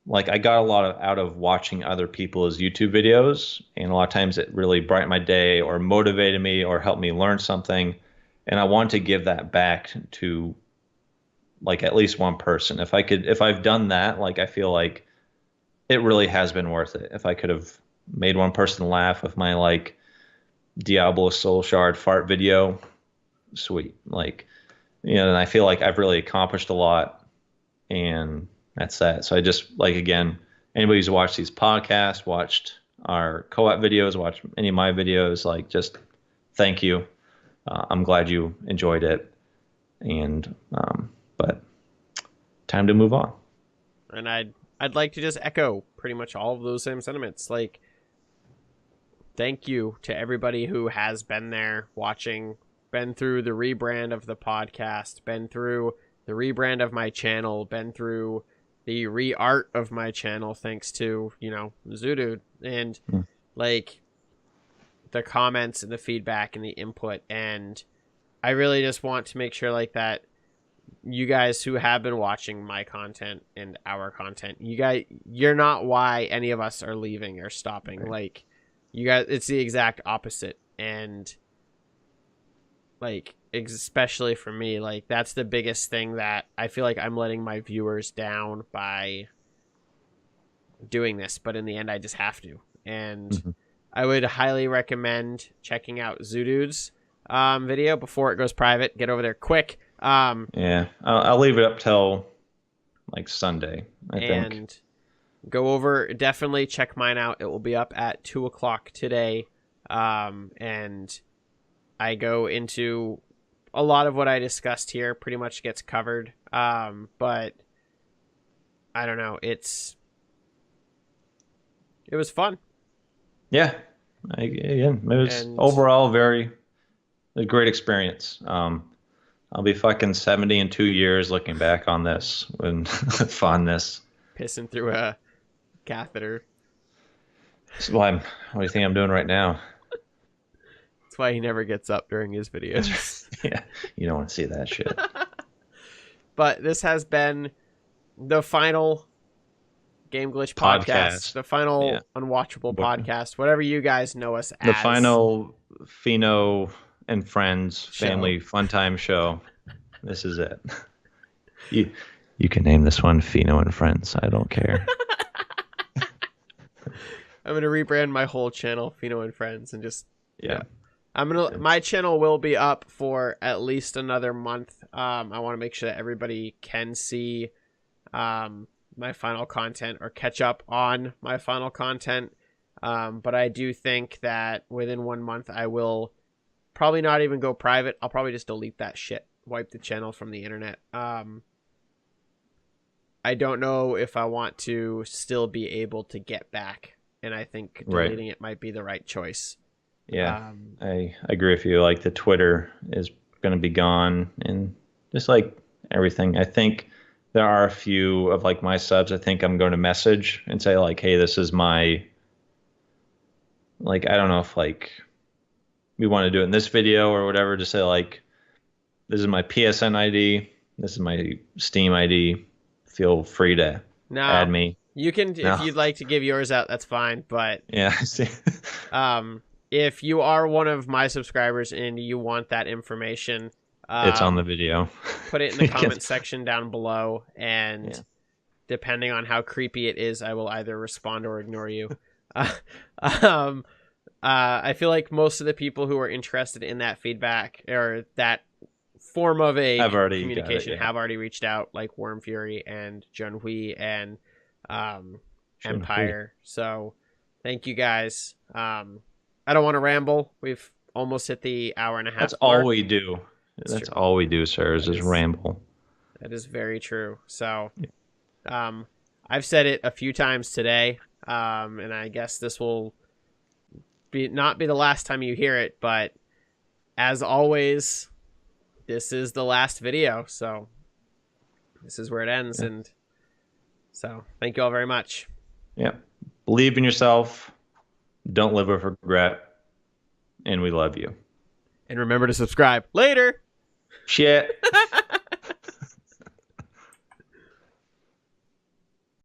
[SPEAKER 2] like I got a lot out of watching other people's YouTube videos, and a lot of times it really brightened my day or motivated me or helped me learn something, and I want to give that back to like at least one person. If I've done that, like I feel like it really has been worth it. If I could have made one person laugh with my like Diablo Soul Shard fart video, sweet. Like, and I feel like I've really accomplished a lot, and that's that. So I just like, again, anybody who's watched these podcasts, watched our co-op videos, watched any of my videos, like just thank you. I'm glad you enjoyed it. And, but time to move on.
[SPEAKER 1] And I'd like to just echo pretty much all of those same sentiments. Like, thank you to everybody who has been there watching, been through the rebrand of the podcast, been through the rebrand of my channel, been through the re-art of my channel thanks to, Zudood, and like the comments and the feedback and the input. And I really just want to make sure like that you guys who have been watching my content and our content, you're not why any of us are leaving or stopping. Right. Like, you guys, it's the exact opposite. And like, especially for me, like that's the biggest thing that I feel like I'm letting my viewers down by doing this, but in the end I just have to. And I would highly recommend checking out Zudood's video before it goes private. Get over there quick.
[SPEAKER 2] Yeah, I'll leave it up till like Sunday, I think.
[SPEAKER 1] And go over, definitely check mine out. It will be up at 2:00 today. And I go into a lot of what I discussed here pretty much gets covered. But I don't know. It was fun.
[SPEAKER 2] Yeah. It was overall a great experience. I'll be fucking 70 in 2 years looking back on this with fondness.
[SPEAKER 1] Pissing through a catheter.
[SPEAKER 2] What do you think I'm doing right now?
[SPEAKER 1] That's why he never gets up during his videos.
[SPEAKER 2] Yeah, you don't want to see that shit.
[SPEAKER 1] But this has been the final Game Glitch podcast. The final Unwatchable podcast, whatever you guys know us as.
[SPEAKER 2] The final Pheno and Friends family fun time show. This is it. You can name this one Pheno and Friends. I don't care.
[SPEAKER 1] I'm gonna rebrand my whole channel Pheno and Friends and just my channel will be up for at least another month. I want to make sure that everybody can see my final content or catch up on my final content. But I do think that within 1 month I will probably not even go private. I'll probably just delete that shit, wipe the channel from the internet. I don't know if I want to still be able to get back, and I think deleting it might be the right choice.
[SPEAKER 2] Yeah, I agree with you. Like, the Twitter is going to be gone, and just like everything. I think there are a few of like my subs I think I'm going to message and say like, hey, this is my, like, I don't know if like we want to do it in this video or whatever, just say like, this is my PSN ID, this is my Steam ID, feel free to add me.
[SPEAKER 1] You can, if you'd like to give yours out, that's fine. But
[SPEAKER 2] yeah, I see.
[SPEAKER 1] If you are one of my subscribers and you want that information,
[SPEAKER 2] it's on the video.
[SPEAKER 1] Put it in the comment section down below, and depending on how creepy it is, I will either respond or ignore you. um, I feel like most of the people who are interested in that feedback or that form of a
[SPEAKER 2] I've already
[SPEAKER 1] communication
[SPEAKER 2] got it, yeah.
[SPEAKER 1] have already reached out, like Worm Fury and Junhui and Empire. So thank you guys. I don't want to ramble. We've almost hit the hour and a half
[SPEAKER 2] That's
[SPEAKER 1] mark.
[SPEAKER 2] all we do. That's all we do, sir, is just ramble.
[SPEAKER 1] That is very true. So I've said it a few times today, and I guess this will not be the last time you hear it, but as always, this is the last video, so this is where it ends. Yeah. And so thank you all very much.
[SPEAKER 2] Yeah. Believe in yourself. Don't live with regret. And we love you.
[SPEAKER 1] And remember to subscribe. Later.
[SPEAKER 2] Shit.